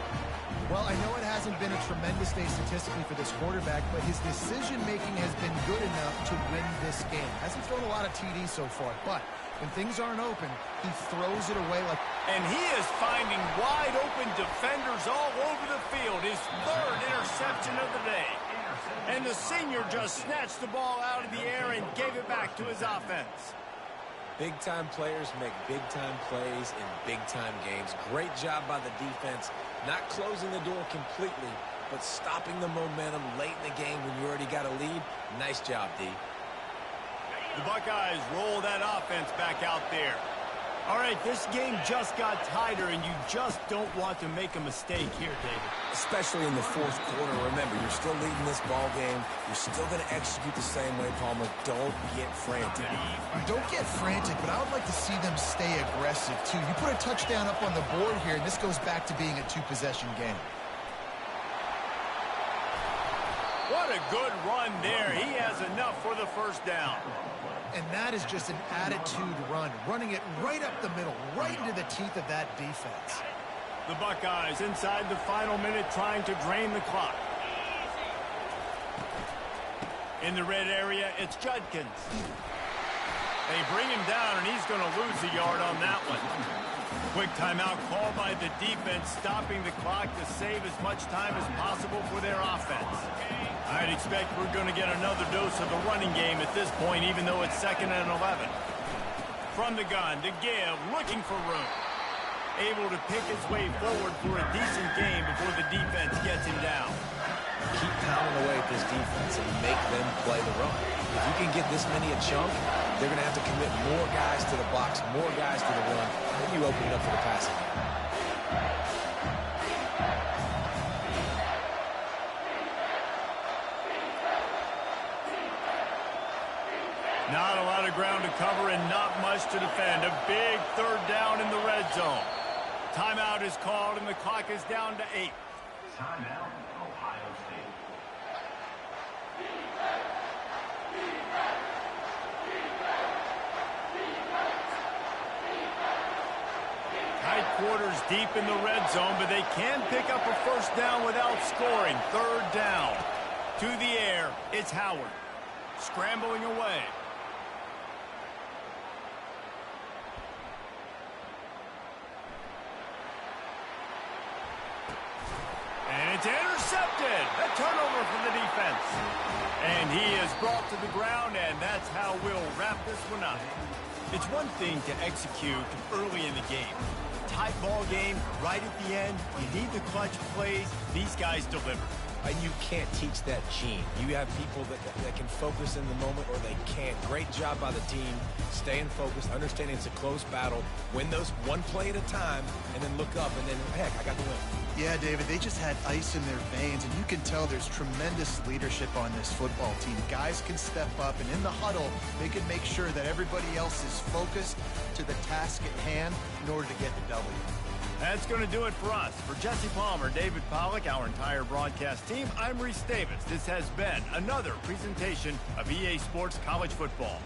Well, I know it hasn't been a tremendous day statistically for this quarterback, but his decision-making has been good enough to win this game. Hasn't thrown a lot of TDs so far, but when things aren't open, he throws it away like... And he is finding wide-open defenders all over the field. His 3rd interception of the day. And the senior just snatched the ball out of the air and gave it back to his offense. Big-time players make big-time plays in big-time games. Great job by the defense, not closing the door completely, but stopping the momentum late in the game when you already got a lead. Nice job, D. The Buckeyes roll that offense back out there. All right, this game just got tighter, and you just don't want to make a mistake here, David. Especially in the 4th quarter. Remember, you're still leading this ball game. You're still going to execute the same way, Palmer. Don't get frantic. Don't get frantic, but I would like to see them stay aggressive, too. You put a touchdown up on the board here, and this goes back to being a 2-possession game. What a good run there. He has enough for the first down. And that is just an attitude run, running it right up the middle, right into the teeth of that defense. The Buckeyes inside the final minute trying to drain the clock. In the red area, it's Judkins. They bring him down, and he's going to lose a yard on that one. Quick timeout called by the defense, stopping the clock to save as much time as possible for their offense. I'd expect we're going to get another dose of the running game at this point, even though it's 2nd and 11. From the gun to give, looking for room. Able to pick his way forward for a decent game before the defense gets him down. Keep pounding away at this defense and make them play the run. If you can get this many a chunk, they're going to have to commit more guys to the box, more guys to the run, then you open it up for the passing game. Not a lot of ground to cover and not much to defend. A big 3rd down in the red zone. Timeout is called, and the clock is down to 8. Timeout, Ohio State. Tight quarters deep in the red zone, but they can pick up a first down without scoring. 3rd down. To the air, it's Howard. Scrambling away. And it's intercepted. A turnover for the defense. And he is brought to the ground, and that's how we'll wrap this one up. It's one thing to execute early in the game. Tight ball game, right at the end. You need the clutch plays. These guys deliver. And you can't teach that gene. You have people that can focus in the moment, or they can't. Great job by the team, staying focused, understanding it's a close battle, win those one play at a time, and then look up, and then, heck, I got the win. Yeah, David, they just had ice in their veins, and you can tell there's tremendous leadership on this football team. Guys can step up, and in the huddle, they can make sure that everybody else is focused to the task at hand in order to get the W. That's going to do it for us. For Jesse Palmer, David Pollack, our entire broadcast team, I'm Reese Davis. This has been another presentation of EA Sports College Football.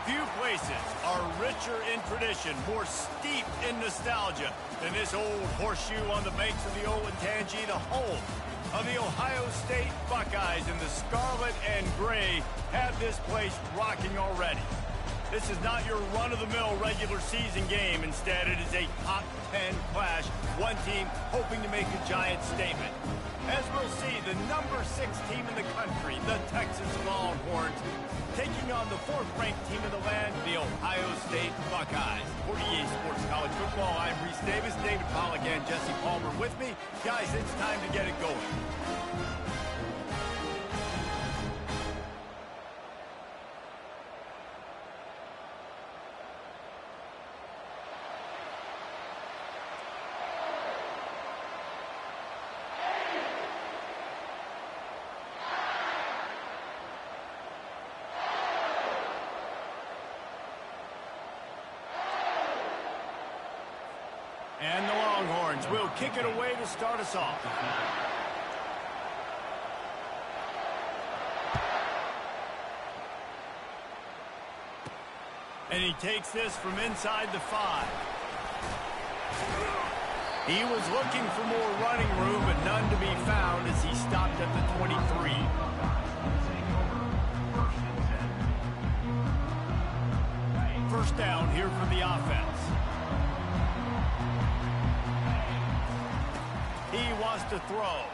Few places are richer in tradition, more steeped in nostalgia than this old horseshoe on the banks of the Olentangy, the home of the Ohio State Buckeyes. And the scarlet and gray have this place rocking already. This is not your run-of-the-mill regular season game. Instead, it is a top 10 clash, one team hoping to make a giant statement. As we'll see, the number 6 team in the country, the Texas Longhorns, taking on the 4th-ranked team in the land, the Ohio State Buckeyes. For EA Sports College Football, I'm Reese Davis, David Pollack, and Jesse Palmer with me. Guys, it's time to get it going. And the Longhorns will kick it away to start us off. And he takes this from inside the 5. He was looking for more running room, but none to be found as he stopped at the 23. First down here for the offense. He wants to throw.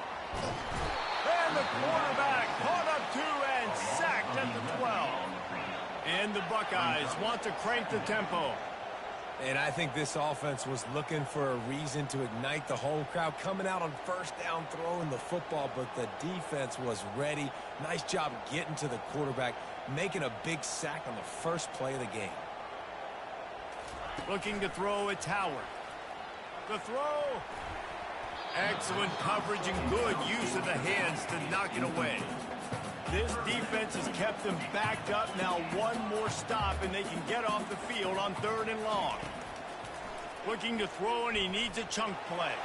And the quarterback caught up 2 and sacked at the 12. And the Buckeyes want to crank the tempo. And I think this offense was looking for a reason to ignite the home crowd, coming out on first down, throwing the football, but the defense was ready. Nice job getting to the quarterback, making a big sack on the first play of the game. Looking to throw, it's Howard. The throw. Excellent coverage and good use of the hands to knock it away. This defense has kept them backed up. Now one more stop and they can get off the field on 3rd and long. Looking to throw, and he needs a chunk play.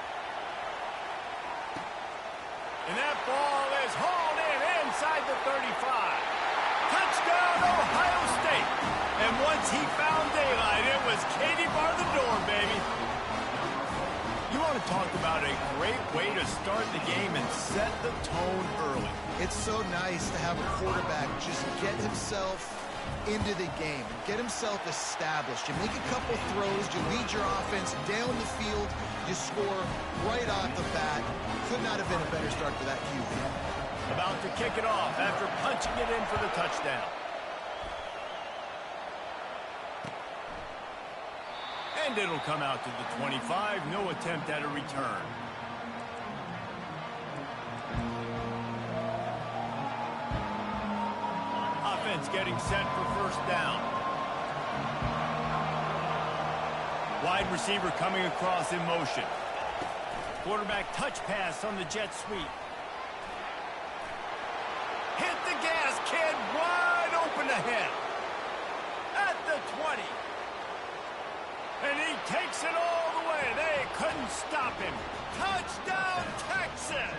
And that ball is hauled in inside the 35. Touchdown, Ohio State. And once he found daylight, it was Katie bar the door, baby. You want to talk about a great way to start the game and set the tone early. It's so nice to have a quarterback just get himself into the game, get himself established. You make a couple throws, you lead your offense down the field, you score right off the bat. Could not have been a better start for that QB. About to kick it off after punching it in for the touchdown. And it'll come out to the 25. No attempt at a return. Offense getting set for first down. Wide receiver coming across in motion. Quarterback touch pass on the jet sweep. Hit the gas, kid. Wide open ahead. At the 20. And he takes it all the way. They couldn't stop him. Touchdown, Texas!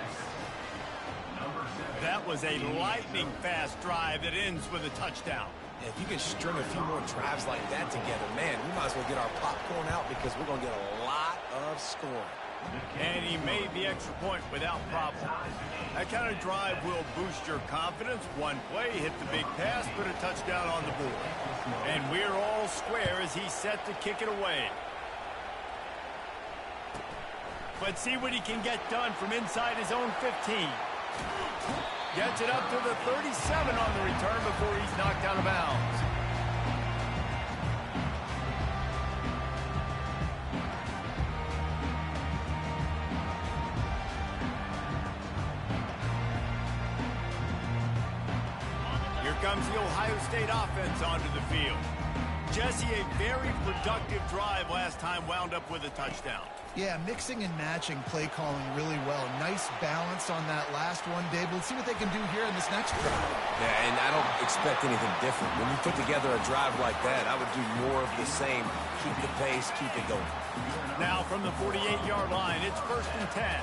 That was a lightning-fast drive that ends with a touchdown. If you can string a few more drives like that together, man, we might as well get our popcorn out because we're going to get a lot of scoring. And he made the extra point without problem. That kind of drive will boost your confidence. One play, hit the big pass, put a touchdown on the board. And we're all square as he's set to kick it away. Let's see what he can get done from inside his own 15. Gets it up to the 37 on the return before he's knocked out of bounds. Here comes the Ohio State offense onto the field. Jesse, a very productive drive last time, wound up with a touchdown. Yeah, mixing and matching play calling really well. Nice balance on that last one, Dave. Let's see what they can do here in this next drive. Yeah, and I don't expect anything different. When you put together a drive like that, I would do more of the same. Keep the pace, keep it going. Now from the 48-yard line, it's 1st and 10.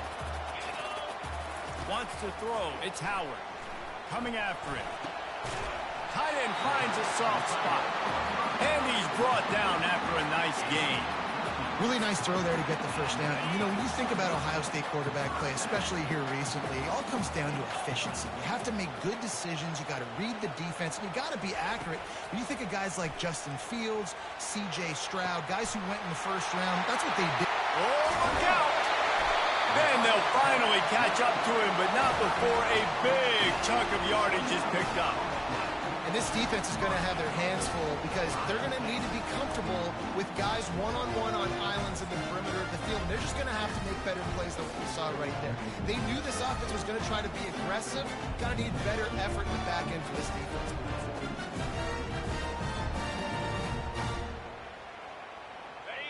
Wants to throw. It's Howard. Coming after it. Tight end finds a soft spot. And he's brought down after a nice gain. Really nice throw there to get the first down. And, you know, when you think about Ohio State quarterback play, especially here recently, it all comes down to efficiency. You have to make good decisions. You got to read the defense, and you got to be accurate. When you think of guys like Justin Fields, C.J. Stroud, guys who went in the first round, that's what they did. Oh, look out! Then they'll finally catch up to him, but not before a big chunk of yardage is picked up. And this defense is going to have their hands full because they're going to need to be comfortable with guys one-on-one on islands in the perimeter of the field. And they're just going to have to make better plays than what we saw right there. They knew this offense was going to try to be aggressive. Got to need better effort in the back end for this defense moving forward.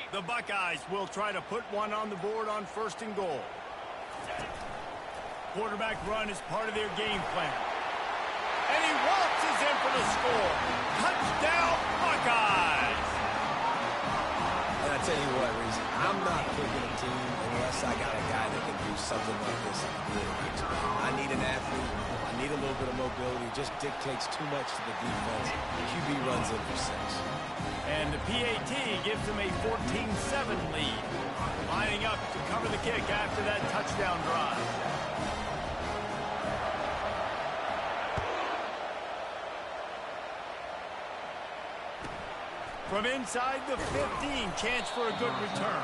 The Buckeyes will try to put one on the board on 1st and goal. Quarterback run is part of their game plan. And he waltzes in for the score. Touchdown, Buckeyes! And I tell you what, Reese, I'm not picking a team unless I got a guy that can do something like this on a quarterback. I need an athlete. I need a little bit of mobility. It just dictates too much to the defense. QB runs in for 6. And the PAT gives them a 14-7 lead. Lining up to cover the kick after that touchdown drive. From inside the 15, chance for a good return.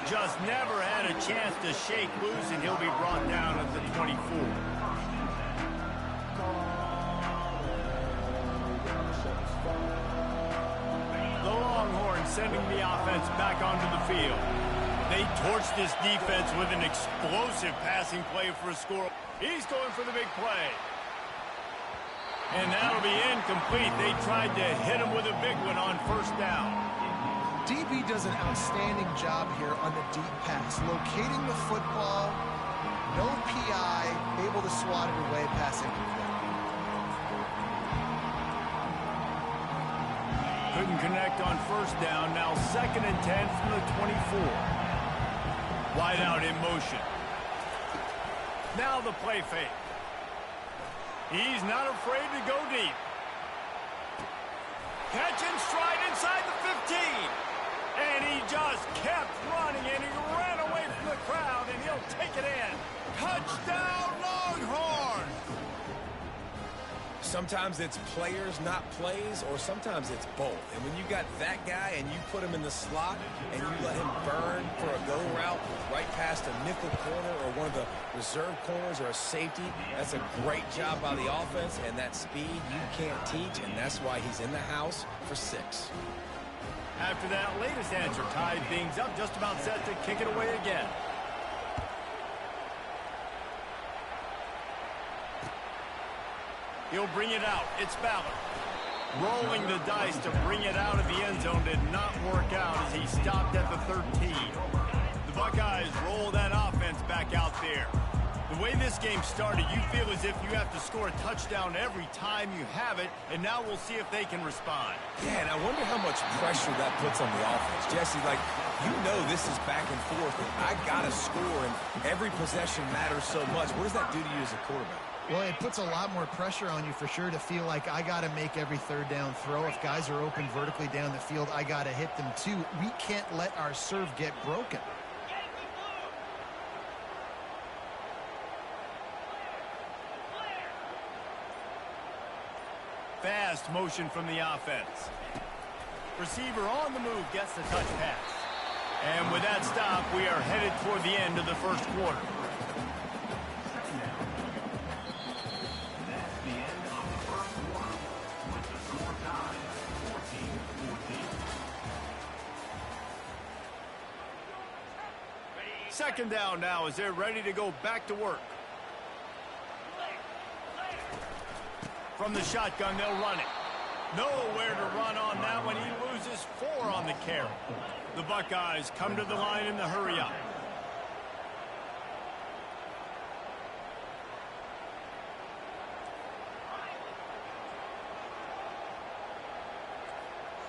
Just never had a chance to shake loose, and he'll be brought down at the 24. The Longhorns sending the offense back onto the field. They torched this defense with an explosive passing play for a score. He's going for the big play. And that'll be incomplete. They tried to hit him with a big one on 1st down. DB does an outstanding job here on the deep pass. Locating the football, no PI, able to swat it away, pass incomplete. Couldn't connect on 1st down. Now 2nd and 10 from the 24. Wide out in motion. Now the play fake. He's not afraid to go deep. Catch and stride inside the 15. And he just kept running, and he ran away from the crowd, and he'll take it in. Touchdown, Longhorns! Sometimes it's players, not plays, or sometimes it's both. And when you got that guy and you put him in the slot and you let him burn for a go route right past a nickel corner or one of the reserve corners or a safety, that's a great job by the offense, and that speed you can't teach, and that's why he's in the house for 6. After that latest answer tied things up, just about set to kick it away again. He'll bring it out. It's Ballard. Rolling the dice to bring it out of the end zone did not work out as he stopped at the 13. The Buckeyes roll that offense back out there. The way this game started, you feel as if you have to score a touchdown every time you have it, and now we'll see if they can respond. Yeah, and I wonder how much pressure that puts on the offense. Jesse, like, you know this is back and forth, and I got to score, and every possession matters so much. What does that do to you as a quarterback? Well, it puts a lot more pressure on you for sure to feel like I got to make every 3rd down throw. If guys are open vertically down the field, I got to hit them too. We can't let our serve get broken. Fast motion from the offense. Receiver on the move gets the touch pass. And with that stop, we are headed toward the end of the 1st quarter. Second down now as they're ready to go back to work. From the shotgun, they'll run it. Nowhere to run on that one. He loses 4 on the carry. The Buckeyes come to the line in the hurry-up.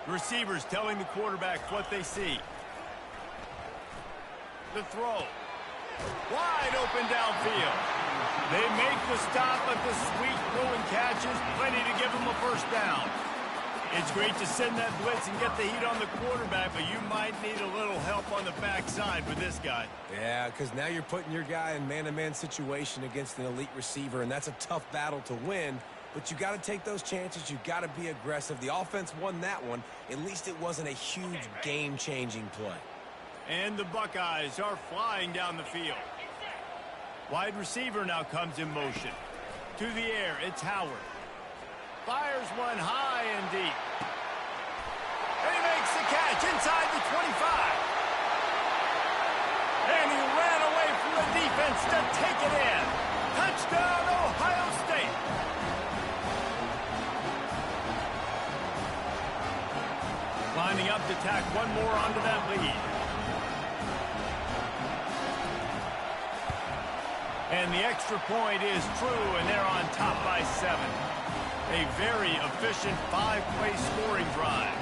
Receivers telling the quarterback what they see. The throw. Wide open downfield. They make the stop, but the sweet throwing catch is plenty to give them a first down. It's great to send that blitz and get the heat on the quarterback, but you might need a little help on the backside with this guy. Yeah, because now you're putting your guy in man-to-man situation against an elite receiver, and that's a tough battle to win. But you got to take those chances. You got to be aggressive. The offense won that one. At least it wasn't a huge game-changing play. And the Buckeyes are flying down the field. Wide receiver now comes in motion. To the air, it's Howard. Fires one high and deep. And he makes the catch inside the 25. And he ran away from the defense to take it in. Touchdown, Ohio State. Lining up to tack one more onto that lead. And the extra point is true, and they're on top by 7. A very efficient 5-play scoring drive.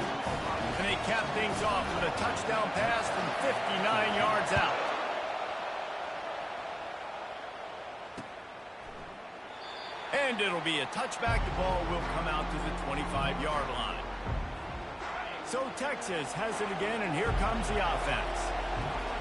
And they cap things off with a touchdown pass from 59 yards out. And it'll be a touchback. The ball will come out to the 25-yard line. So Texas has it again, and here comes the offense.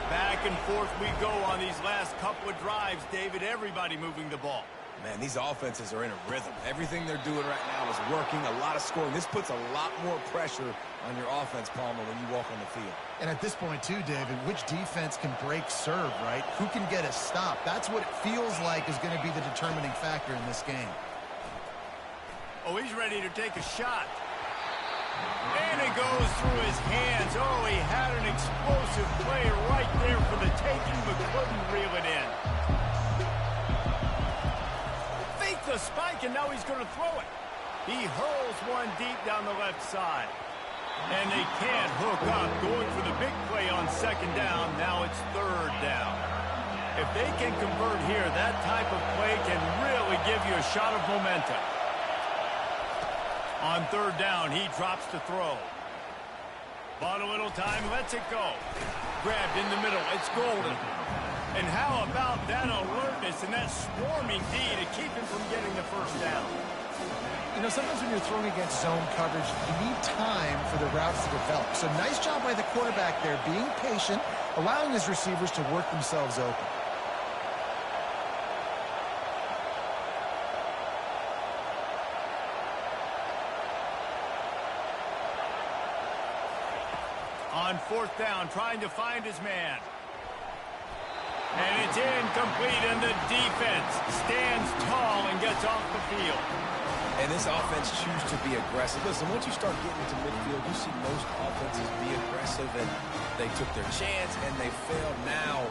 Back and forth we go on these last couple of drives, David. Everybody moving the ball. Man, these offenses are in a rhythm. Everything they're doing right now is working, a lot of scoring. This puts a lot more pressure on your offense, Palmer, when you walk on the field. And at this point, too, David, which defense can break serve, right? Who can get a stop? That's what it feels like is going to be the determining factor in this game. Oh, he's ready to take a shot. And it goes through his hands. Oh, he had an explosive play right there for the taking, but couldn't reel it in. Fake the spike, and now he's going to throw it. He hurls one deep down the left side. And they can't hook up. Going for the big play on second down. Now it's third down. If they can convert here, that type of play can really give you a shot of momentum. On third down, he drops to throw. Bought a little time, lets it go. Grabbed in the middle, it's Golden. And how about that alertness and that swarming D to keep him from getting the first down? You know, sometimes when you're throwing against zone coverage, you need time for the routes to develop. So nice job by the quarterback there, being patient, allowing his receivers to work themselves open. On fourth down, trying to find his man. And it's incomplete, and the defense stands tall and gets off the field. And this offense chooses to be aggressive. Listen, once you start getting to midfield, you see most offenses be aggressive, and they took their chance, and they failed. Now,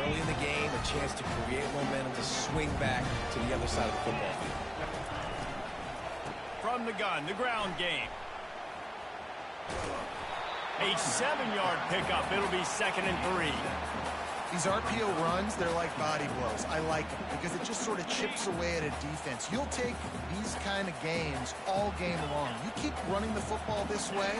early in the game, a chance to create momentum, to swing back to the other side of the football field. From the gun, the ground game. A 7-yard pickup. It'll be 2nd and 3. These RPO runs, they're like body blows. I like them because it just sort of chips away at a defense. You'll take these kind of games all game long. You keep running the football this way,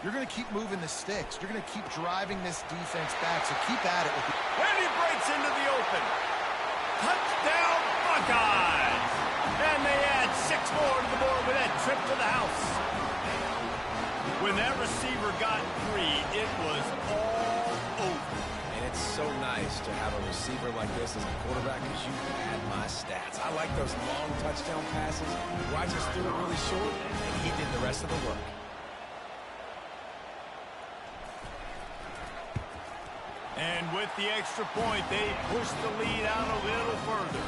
you're going to keep moving the sticks. You're going to keep driving this defense back, so keep at it. And he breaks into the open. Touchdown, Buckeyes! And they add 6 more to the board with that trip to the house. When that receiver got 3, it was all over. And it's so nice to have a receiver like this as a quarterback because you had my stats. I like those long touchdown passes. Rodgers threw it really short, and he did the rest of the work. And with the extra point, they push the lead out a little further.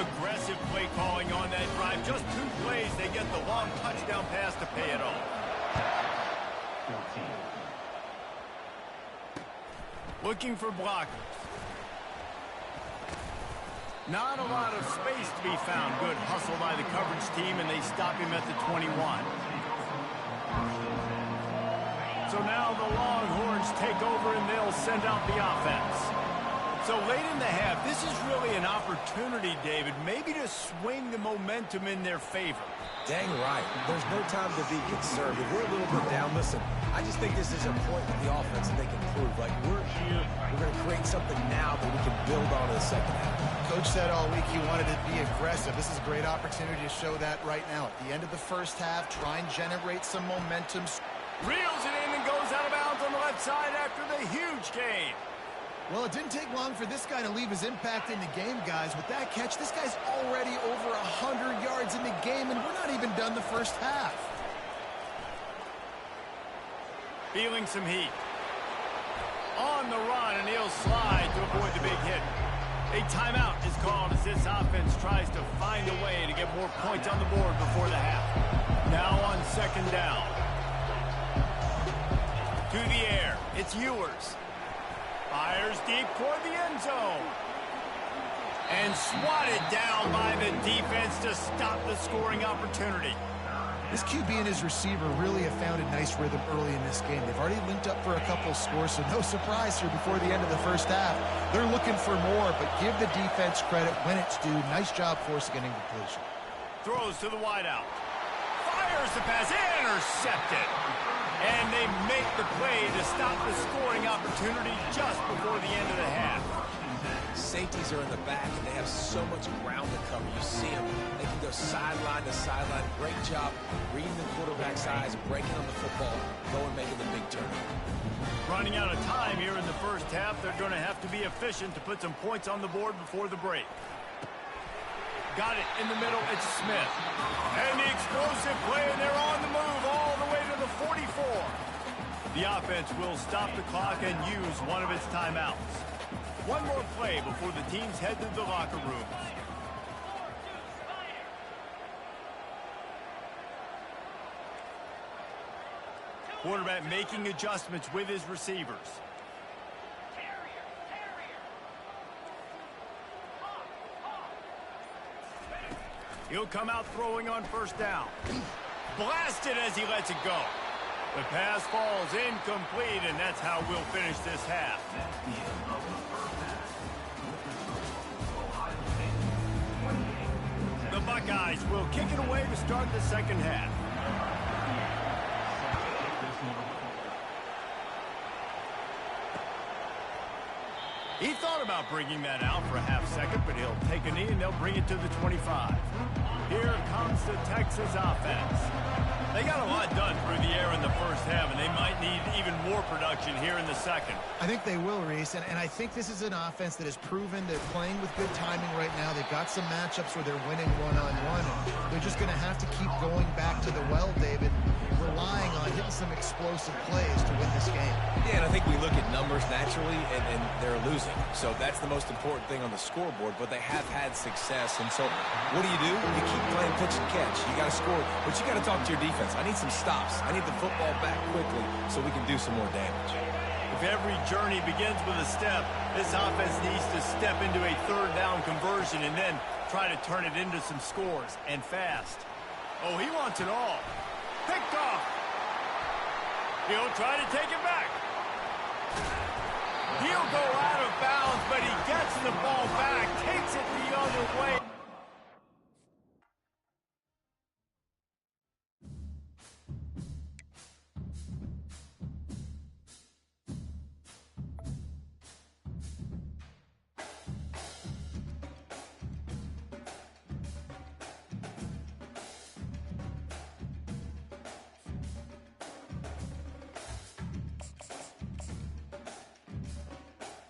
Aggressive play calling on that drive. Just 2 plays, they get the long touchdown pass to pay it off. Looking for blockers. Not a lot of space to be found. Good hustle by the coverage team, and they stop him at the 21. So now the Longhorns take over, and they'll send out the offense. So late in the half, this is really an opportunity opportunity, David, maybe to swing the momentum in their favor. Dang right. There's no time to be concerned. If we're a little bit down, listen, I just think this is a point with the offense that they can prove. Like, we're here, we're going to create something now that we can build on in the second half. Coach said all week he wanted to be aggressive. This is a great opportunity to show that right now. At the end of the first half, try and generate some momentum. Reels it in and goes out of bounds on the left side after the huge gain. Well, it didn't take long for this guy to leave his impact in the game, guys. With that catch, this guy's already over 100 yards in the game, and we're not even done the first half. Feeling some heat. On the run, and he'll slide to avoid the big hit. A timeout is called as this offense tries to find a way to get more points on the board before the half. Now on second down. To the air, it's Ewers. Fires deep toward the end zone. And swatted down by the defense to stop the scoring opportunity. This QB and his receiver really have found a nice rhythm early in this game. They've already linked up for a couple of scores, so no surprise here before the end of the first half. They're looking for more, but give the defense credit when it's due. Nice job forcing an incompletion. Throws to the wideout. Fires the pass. Intercepted. And they make the play to stop the scoring opportunity just before the end of the half. Safeties are in the back, and they have so much ground to cover. You see them. They can go sideline to sideline. Great job reading the quarterback's eyes, breaking on the football, going making the big turnover. Running out of time here in the first half, they're going to have to be efficient to put some points on the board before the break. Got it in the middle. It's Smith. And the explosive play, and they're on the move all the way to the 44. The offense will stop the clock and use one of its timeouts. One more play before the teams head to the locker rooms. Quarterback making adjustments with his receivers. He'll come out throwing on first down. Blasted as he lets it go. The pass falls incomplete, and that's how we'll finish this half. The Buckeyes will kick it away to start the second half. He thought about bringing that out for a half second, but he'll take a knee and they'll bring it to the 25. Here comes the Texas offense. They got a lot done through the air in the first half, and they might need even more production here in the second. I think they will, Reese, and I think this is an offense that has proven they're playing with good timing right now. They've got some matchups where they're winning one-on-one, and they're just going to have to keep going back to the well, David, relying on hitting some explosive plays to win this game. Yeah, and I think we look at numbers naturally, and they're losing. So that's the most important thing on the scoreboard, but they have had success. And so what do? You keep playing pitch and catch. You got to score, but you got to talk to your defense. I need some stops. I need the football back quickly so we can do some more damage. If every journey begins with a step, this offense needs to step into a third down conversion and then try to turn it into some scores, and fast. Oh, he wants it all. Picked off. He'll try to take it back. He'll go out of bounds, but he gets the ball back, takes it the other way.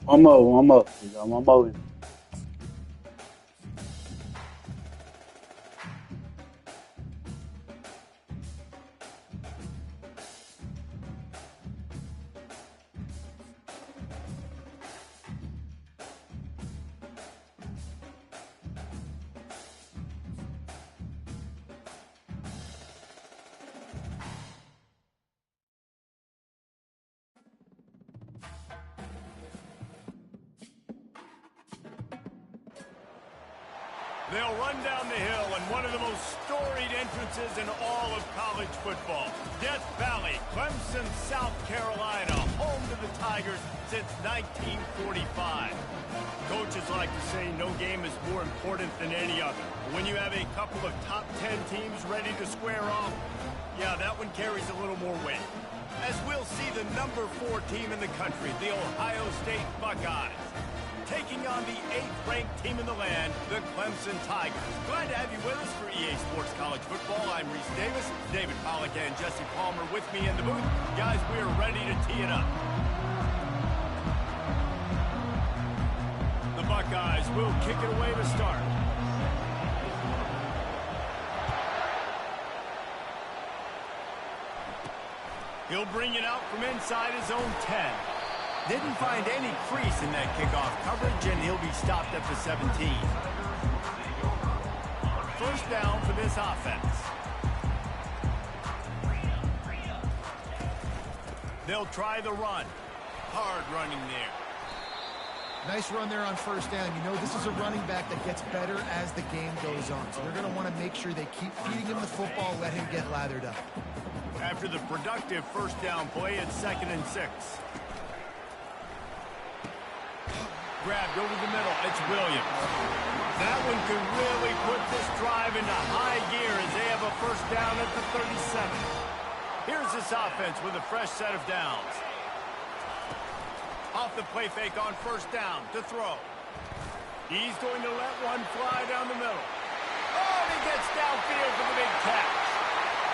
One more. We got one more. They'll run down the hill in one of the most storied entrances in all of college football. Death Valley, Clemson, South Carolina, home to the Tigers since 1945. Coaches like to say no game is more important than any other. When you have a couple of top 10 teams ready to square off, yeah, that one carries a little more weight. As we'll see the number 4 team in the country, the Ohio State Buckeyes, taking on the 8th-ranked team in the land, the Clemson Tigers. Glad to have you with us for EA Sports College Football. I'm Reese Davis, David Pollack and Jesse Palmer with me in the booth. Guys, we are ready to tee it up. The Buckeyes will kick it away to start. He'll bring it out from inside his own 10. Didn't find any crease in that kickoff coverage, and he'll be stopped at the 17. First down for this offense. They'll try the run. Hard running there. Nice run there on first down. You know, this is a running back that gets better as the game goes on. So they're going to want to make sure they keep feeding him the football, let him get lathered up. After the productive first down play, it's 2nd and 6. Grabbed over the middle. It's Williams. That one could really put this drive into high gear as they have a first down at the 37. Here's this offense with a fresh set of downs. Off the play fake on first down to throw. He's going to let one fly down the middle. Oh, and he gets downfield for the big catch.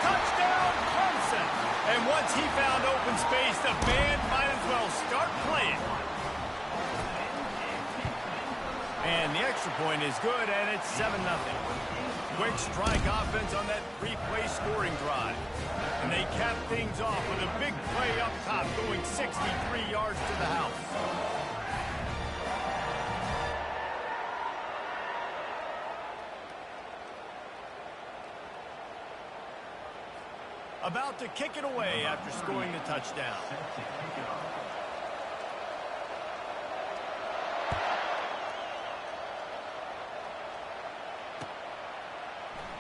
Touchdown, Clemson. And once he found open space, the band might as well start playing. And the extra point is good, and it's 7-0. Quick strike offense on that 3-play scoring drive. And they cap things off with a big play up top, going 63 yards to the house. About to kick it away after scoring the touchdown.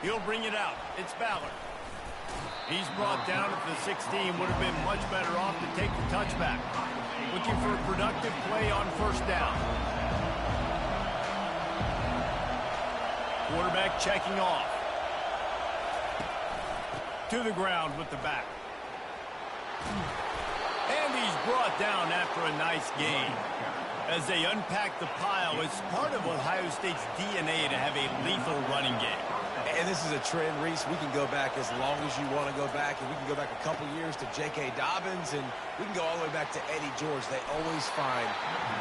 He'll bring it out. It's Ballard. He's brought down at the 16. Would have been much better off to take the touchback. Looking for a productive play on first down. Quarterback checking off. To the ground with the back. And he's brought down after a nice gain. As they unpack the pile, it's part of Ohio State's DNA to have a lethal running game. And this is a trend, Reese. We can go back as long as you want to go back, and we can go back a couple years to J.K. Dobbins, and we can go all the way back to Eddie George. They always find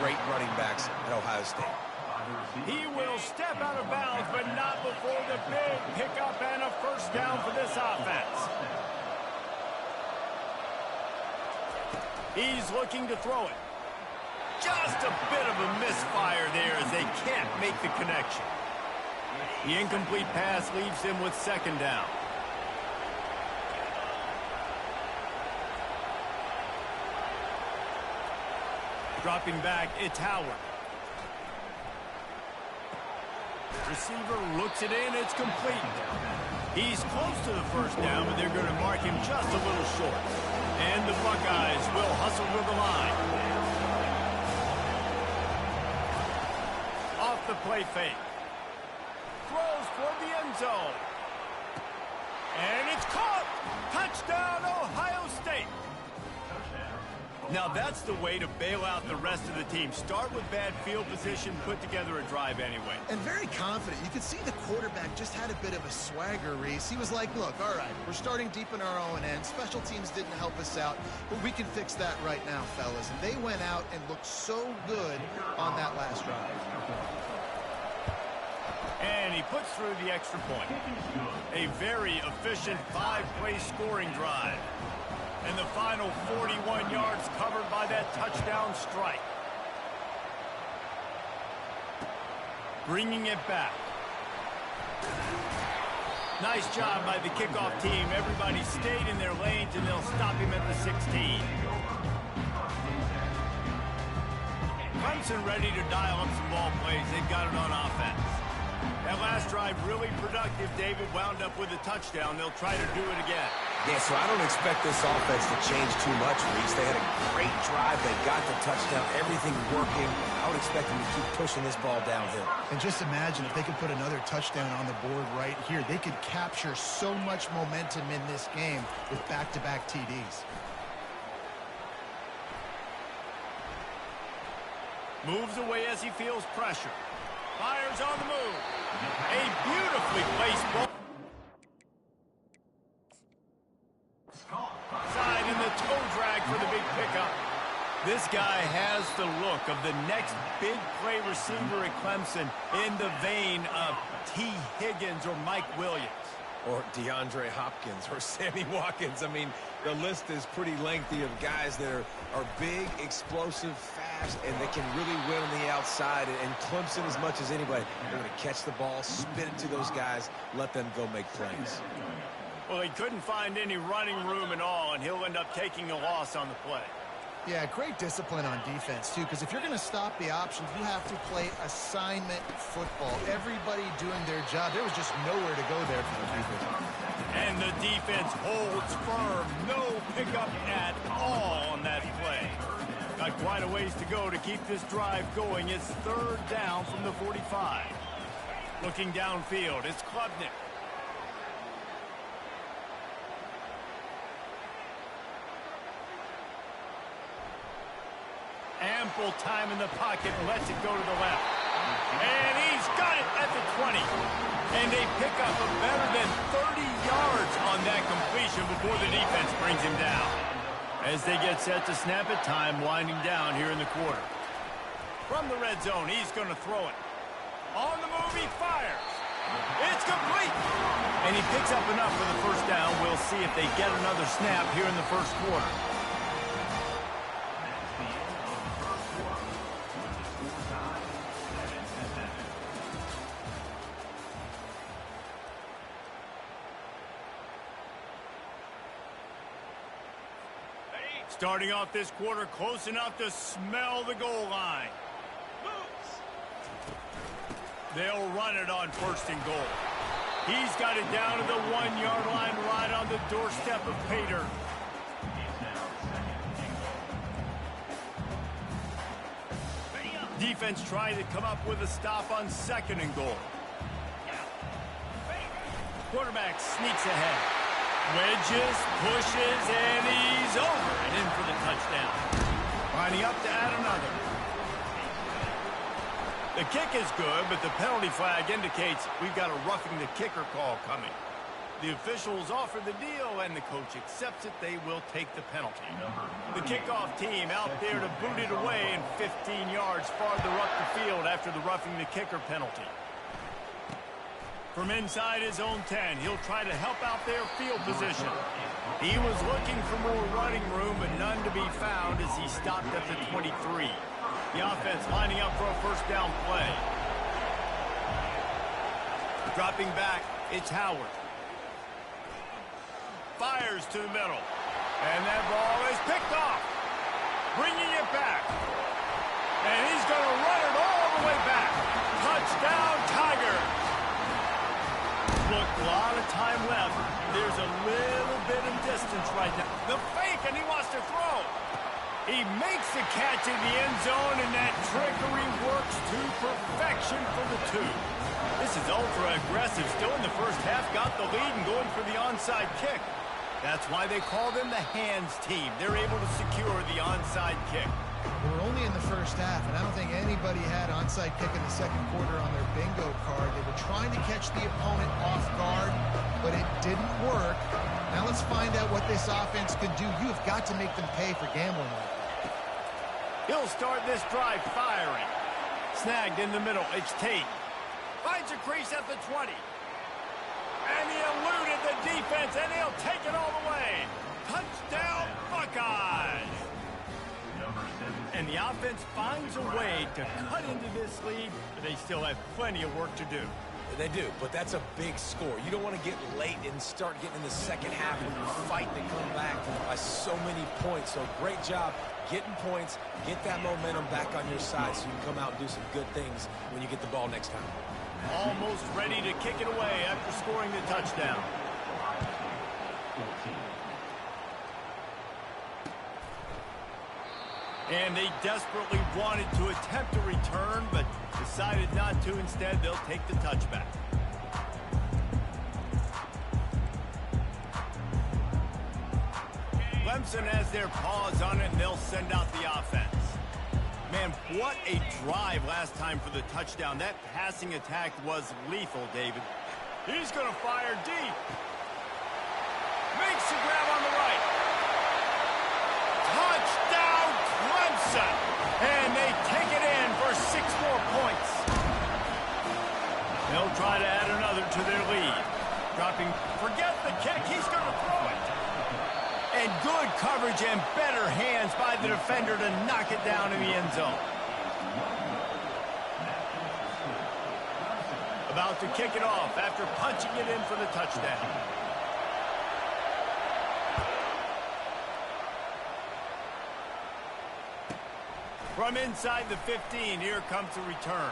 great running backs at Ohio State. He will step out of bounds, but not before the big pickup and a first down for this offense. He's looking to throw it. Just a bit of a misfire there as they can't make the connection. The incomplete pass leaves him with 2nd down. Dropping back, it's Howard. Receiver looks it in, it's complete. He's close to the first down, but they're going to mark him just a little short. And the Buckeyes will hustle to the line. Off the play fake. Throws for the end zone. And it's caught. Touchdown, Ohio State. Now that's the way to bail out the rest of the team. Start with bad field position, put together a drive anyway. And very confident. You could see the quarterback just had a bit of a swagger, Reese. He was like, look, all right, we're starting deep in our own end. Special teams didn't help us out, but we can fix that right now, fellas. And they went out and looked so good on that last drive. And he puts through the extra point. A very efficient 5-play scoring drive. And the final 41 yards covered by that touchdown strike. Bringing it back. Nice job by the kickoff team. Everybody stayed in their lanes, and they'll stop him at the 16. Clemson ready to dial up some ball plays. They've got it on offense. That last drive really productive. David wound up with a touchdown. They'll try to do it again. Yeah, so I don't expect this offense to change too much, Reese. They had a great drive. They got the touchdown. Everything working. I would expect them to keep pushing this ball downhill. And just imagine if they could put another touchdown on the board right here. They could capture so much momentum in this game with back-to-back TDs. Moves away as he feels pressure. Fires on the move. A beautifully placed ball. Side in the toe drag for the big pickup. This guy has the look of the next big play receiver at Clemson in the vein of T. Higgins or Mike Williams. Or DeAndre Hopkins or Sammy Watkins. I mean, the list is pretty lengthy of guys that are big, explosive, fast, and they can really win on the outside. And Clemson, as much as anybody, they're going to catch the ball, spin it to those guys, let them go make plays. Well, he couldn't find any running room at all, and he'll end up taking a loss on the play. Yeah, great discipline on defense, too, because if you're going to stop the options, you have to play assignment football. Everybody doing their job. There was just nowhere to go there for the defense. And the defense holds firm. No pickup at all on that play. Got quite a ways to go to keep this drive going. It's third down from the 45. Looking downfield, it's Klubnik. Ample time in the pocket, lets it go to the left. And he's got it at the 20. And they pick up a better than 30 yards on that completion before the defense brings him down. As they get set to snap it, time winding down here in the quarter. From the red zone, he's going to throw it. On the move, he fires. It's complete. And he picks up enough for the first down. We'll see if they get another snap here in the first quarter. Starting off this quarter close enough to smell the goal line. They'll run it on first and goal. He's got it down to the 1-yard line right on the doorstep of Pater. Defense trying to come up with a stop on second and goal. Quarterback sneaks ahead. Wedges, pushes, and he's over and in for the touchdown. Lining up to add another. The kick is good, but the penalty flag indicates we've got a roughing the kicker call coming. The officials offer the deal, and the coach accepts it. They will take the penalty. The kickoff team out there to boot it away and 15 yards farther up the field after the roughing the kicker penalty. From inside his own 10, he'll try to help out their field position. He was looking for more running room, but none to be found as he stopped at the 23. The offense lining up for a first down play. Dropping back, it's Howard. Fires to the middle. And that ball is picked off. Bringing it back. And he's going to run it all the way back. Touchdown, Tigers. Look, a lot of time left. There's a little bit of distance right now. The fake, and he wants to throw. He makes the catch in the end zone, and that trickery works to perfection for the two. This is ultra-aggressive. Still in the first half, got the lead and going for the onside kick. That's why they call them the hands team. They're able to secure the onside kick. We're only in the first half, and I don't think anybody had onside kick in the second quarter on their bingo card. They were trying to catch the opponent off guard, but it didn't work. Now let's find out what this offense could do. You have got to make them pay for gambling like that. He'll start this drive firing. Snagged in the middle. It's Tate. Finds a crease at the 20. And he eluded the defense, and he'll take it all the way. Touchdown, Buckeyes! And the offense finds a way to cut into this lead, but they still have plenty of work to do. They do, but that's a big score. You don't want to get late and start getting in the second half when you're fighting to come back by so many points. So great job getting points, get that momentum back on your side so you can come out and do some good things when you get the ball next time. Almost ready to kick it away after scoring the touchdown. And they desperately wanted to attempt a return, but decided not to. Instead, they'll take the touchback. Clemson has their paws on it, and they'll send out the offense. Man, what a drive last time for the touchdown. That passing attack was lethal, David. He's going to fire deep. Makes the grab on the right. Touchdown, Clemson. And they take it in for 6 more points. They'll try to add another to their lead. Dropping, forget the kick. He's going to throw it. And good coverage and better hands by the defender to knock it down in the end zone. About to kick it off after punching it in for the touchdown. From inside the 15, here comes the return.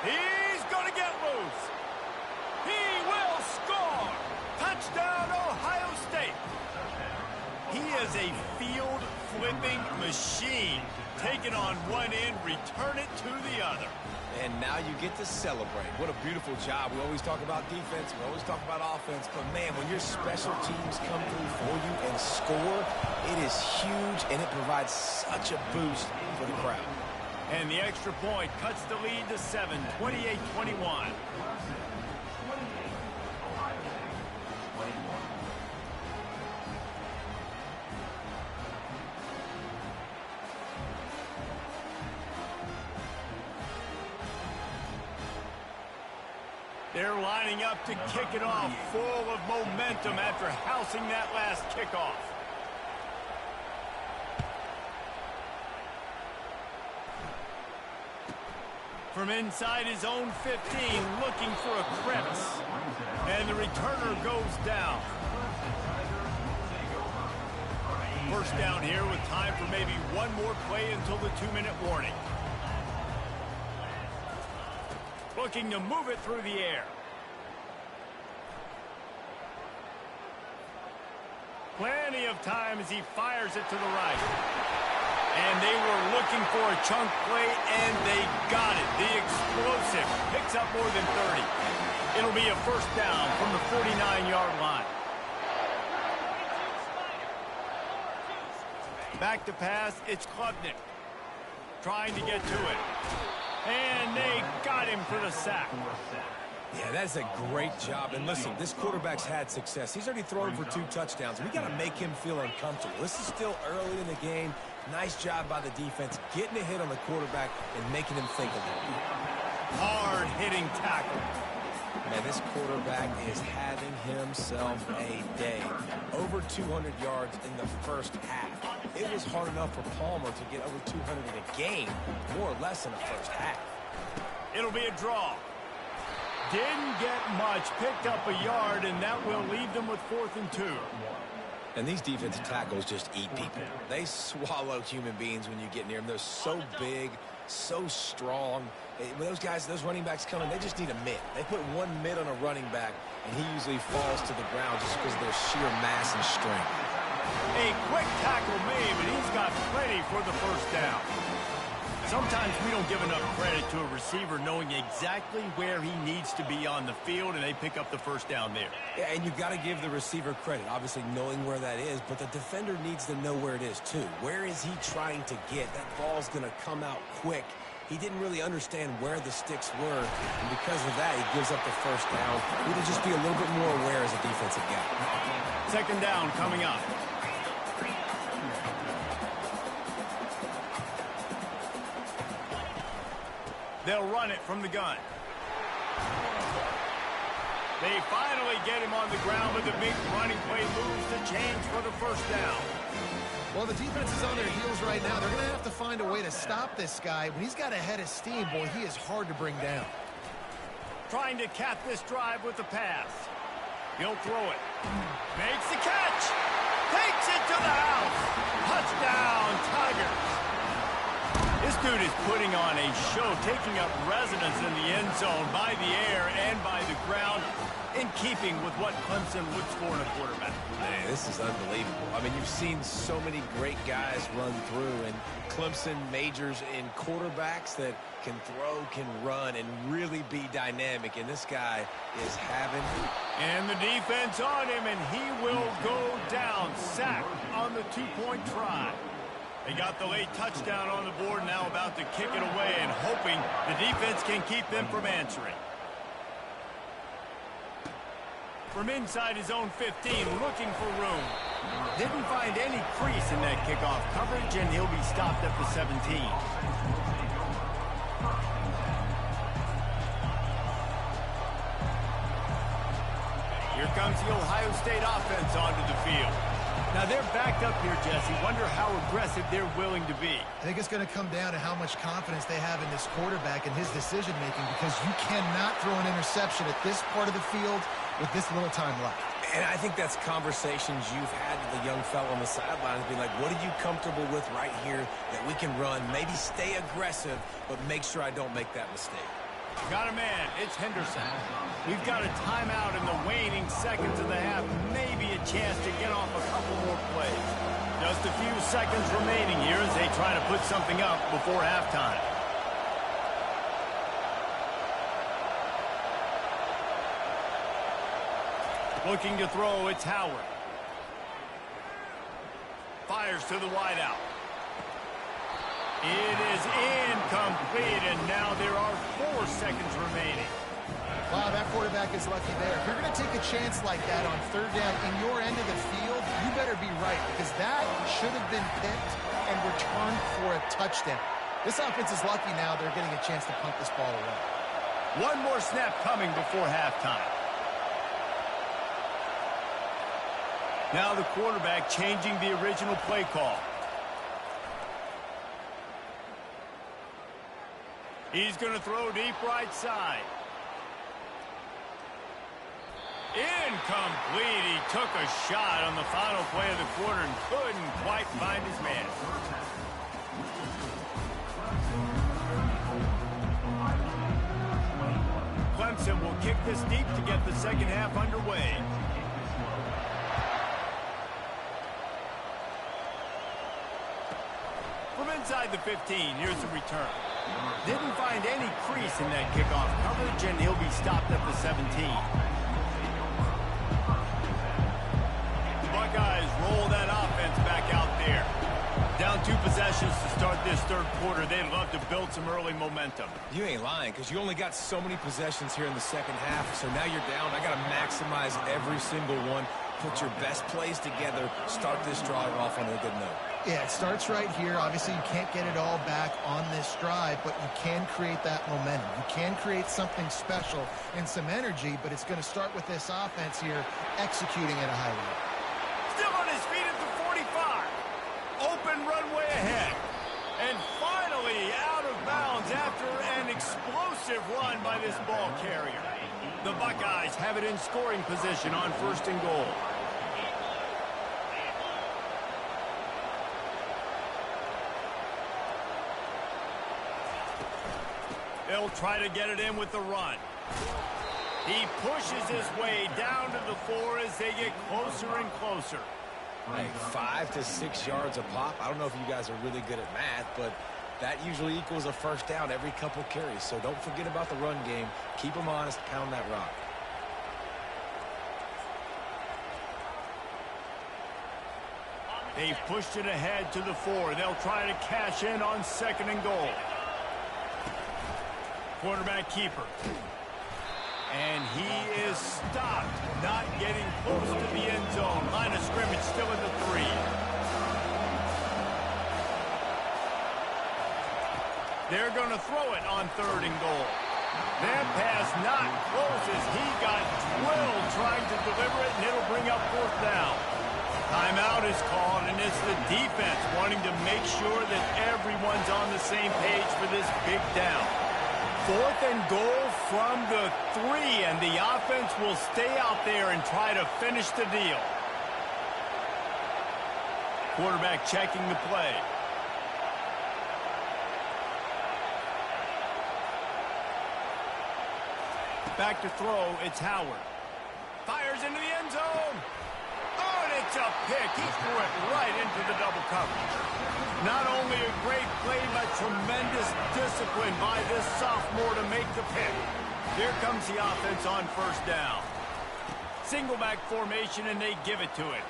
He's going to get loose. He will score! Touchdown, Ohio State! He is a field-flipping machine. Take it on one end, return it to the other. And now you get to celebrate. What a beautiful job. We always talk about defense. We always talk about offense. But, man, when your special teams come through for you and score, it is huge, and it provides such a boost for the crowd. And the extra point cuts the lead to 7, 28-21. They're lining up to kick it off, full of momentum after housing that last kickoff. From inside his own 15, looking for a crevice. And the returner goes down. First down here with time for maybe one more play until the 2-minute warning. Looking to move it through the air. Plenty of time as he fires it to the right. And they were looking for a chunk play, and they got it. The explosive picks up more than 30. It'll be a first down from the 49-yard line. Back to pass, it's Klubnik. Trying to get to it. And they got him for the sack. Yeah, that's a great job. And listen, this quarterback's had success. He's already thrown for 2 touchdowns. We got to make him feel uncomfortable. This is still early in the game. Nice job by the defense, getting a hit on the quarterback and making him think a little. Hard-hitting tackle. Man, this quarterback is having himself a day. Over 200 yards in the first half. It was hard enough for Palmer to get over 200 in a game, more or less in the first half. It'll be a draw. Didn't get much, picked up a yard, and that will leave them with 4th and 2. And these defensive tackles just eat people. They swallow human beings when you get near them. They're so big, so strong. When those guys, those running backs come in, they just need a mid. They put one mid on a running back, and he usually falls to the ground just because of their sheer mass and strength. A quick tackle made, but he's got plenty for the first down. Sometimes we don't give enough credit to a receiver knowing exactly where he needs to be on the field, and they pick up the first down there. Yeah, and you've got to give the receiver credit, obviously knowing where that is, but the defender needs to know where it is too. Where is he trying to get? That ball's going to come out quick. He didn't really understand where the sticks were, and because of that, he gives up the first down. We need to just be a little bit more aware as a defensive guy. Second down coming up. They'll run it from the gun. They finally get him on the ground with a big running play moves to change for the first down. Well, the defense is on their heels right now. They're going to have to find a way to stop this guy. When he's got a head of steam, boy, he is hard to bring down. Trying to cap this drive with the pass. He'll throw it. Makes the catch. Takes it to the house. Touchdown, Tigers. This dude is putting on a show, taking up residence in the end zone by the air and by the ground, in keeping with what Clemson looks for in a quarterback. Man, this is unbelievable. I mean, you've seen so many great guys run through, and Clemson majors in quarterbacks that can throw, can run, and really be dynamic, and this guy is having... And the defense on him, and he will go down, sacked on the two-point try. They got the late touchdown on the board, now about to kick it away and hoping the defense can keep them from answering. From inside his own 15, looking for room. Didn't find any crease in that kickoff coverage, and he'll be stopped at the 17. Here comes the Ohio State offense onto the field. Now they're backed up here, Jesse. Wonder how aggressive they're willing to be. I think it's going to come down to how much confidence they have in this quarterback and his decision-making, because you cannot throw an interception at this part of the field with this little time left. And I think that's conversations you've had with the young fellow on the sidelines, being like, what are you comfortable with right here that we can run? Maybe stay aggressive, but make sure I don't make that mistake. Got a man. It's Henderson. We've got a timeout in the waning seconds of the half. Maybe a chance to get off a couple more plays. Just a few seconds remaining here as they try to put something up before halftime. Looking to throw, it's Howard. Fires to the wideout. It is incomplete, and now there are 4 seconds remaining. Wow, that quarterback is lucky there. If you're going to take a chance like that on third down in your end of the field, you better be right, because that should have been picked and returned for a touchdown. This offense is lucky now they're getting a chance to punt this ball away. One more snap coming before halftime. Now the quarterback changing the original play call. He's going to throw deep right side. Incomplete. He took a shot on the final play of the quarter and couldn't quite find his man. Clemson will kick this deep to get the second half underway. From inside the 15, here's the return. Didn't find any crease in that kickoff coverage, and he'll be stopped at the 17. The Buckeyes roll that offense back out there. Down 2 possessions to start this third quarter. They'd love to build some early momentum. You ain't lying, because you only got so many possessions here in the second half, so now you're down. I got to maximize every single one. Put your best plays together. Start this drive off on a good note. Yeah, it starts right here. Obviously, you can't get it all back on this drive, but you can create that momentum. You can create something special and some energy, but it's going to start with this offense here executing at a high level. Still on his feet at the 45. Open runway ahead. And finally out of bounds after an explosive run by this ball carrier. The Buckeyes have it in scoring position on 1st and goal. They'll try to get it in with the run. He pushes his way down to the 4 as they get closer and closer. Like 5 to 6 yards a pop. I don't know if you guys are really good at math, but that usually equals a first down every couple carries. So don't forget about the run game. Keep them honest. Pound that rock. They've pushed it ahead to the 4. They'll try to cash in on 2nd and goal. Quarterback keeper. And he is stopped, not getting close to the end zone. Line of scrimmage still in the 3. They're going to throw it on 3rd and goal. That pass not close as he got drilled trying to deliver it, and it'll bring up 4th down. Timeout is called, and it's the defense wanting to make sure that everyone's on the same page for this big down. 4th and goal from the 3, and the offense will stay out there and try to finish the deal. Quarterback checking the play. Back to throw, it's Howard. Fires into the end zone. Oh, and it's a pick. He threw it right into the double coverage. Not only a great play, but tremendous discipline by this sophomore to make the pick. Here comes the offense on first down. Single back formation, and they give it to it.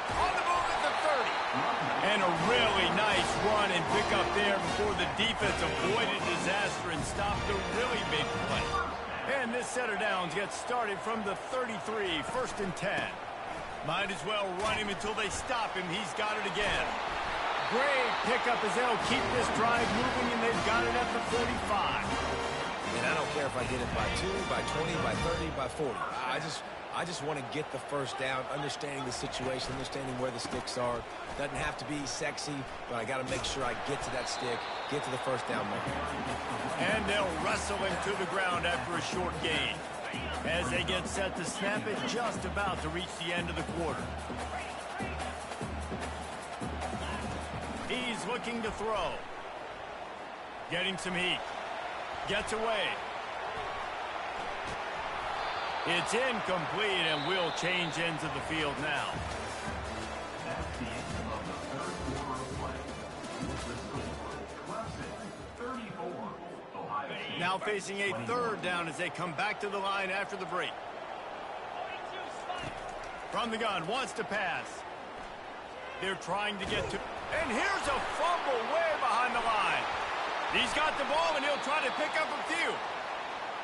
On the move at the 30. And a really nice run and pick up there before the defense avoided disaster and stopped a really big play. And this set of downs gets started from the 33, 1st and 10. Might as well run him until they stop him. He's got it again. Great pickup as they'll keep this drive moving, and they've got it at the 45. And I don't care if I get it by 2, by 20, by 30, by 40. I just want to get the first down, understanding the situation, understanding where the sticks are. Doesn't have to be sexy, but I got to make sure I get to that stick, get to the first down moment. And they'll wrestle him to the ground after a short gain. As they get set to snap it, just about to reach the end of the quarter. He's looking to throw. Getting some heat. Gets away. It's incomplete, and we'll change ends of the field now. That's the end of the third quarter of play. The score, Clemson 34, Ohio State. Now facing a third down as they come back to the line after the break. From the gun, wants to pass. They're trying to get to... And here's a fumble way behind the line. He's got the ball, and he'll try to pick up a few.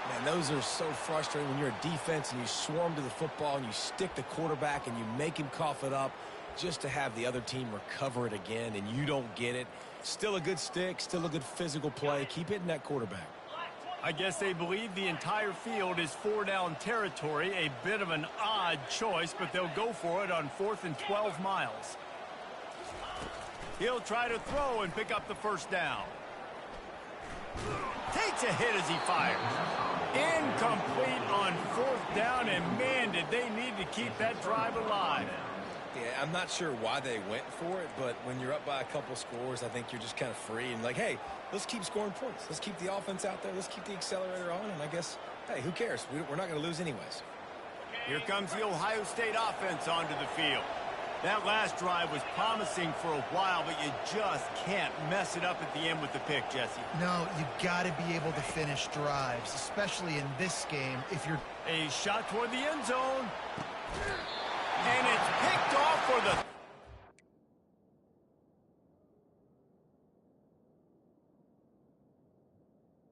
Man, those are so frustrating when you're a defense and you swarm to the football and you stick the quarterback and you make him cough it up just to have the other team recover it again and you don't get it. Still a good stick, still a good physical play. Keep hitting that quarterback. I guess they believe the entire field is 4-down territory. A bit of an odd choice, but they'll go for it on 4th and 12 miles. He'll try to throw and pick up the first down. Takes a hit as he fires. Incomplete on 4th down, and man, did they need to keep that drive alive. Yeah, I'm not sure why they went for it, but when you're up by a couple scores, I think you're just kind of free and like, hey, let's keep scoring points. Let's keep the offense out there. Let's keep the accelerator on, and I guess, hey, who cares? We're not going to lose anyways. Here comes the Ohio State offense onto the field. That last drive was promising for a while, but you just can't mess it up at the end with the pick, Jesse. No, you got to be able to finish drives, especially in this game. If you're... A shot toward the end zone.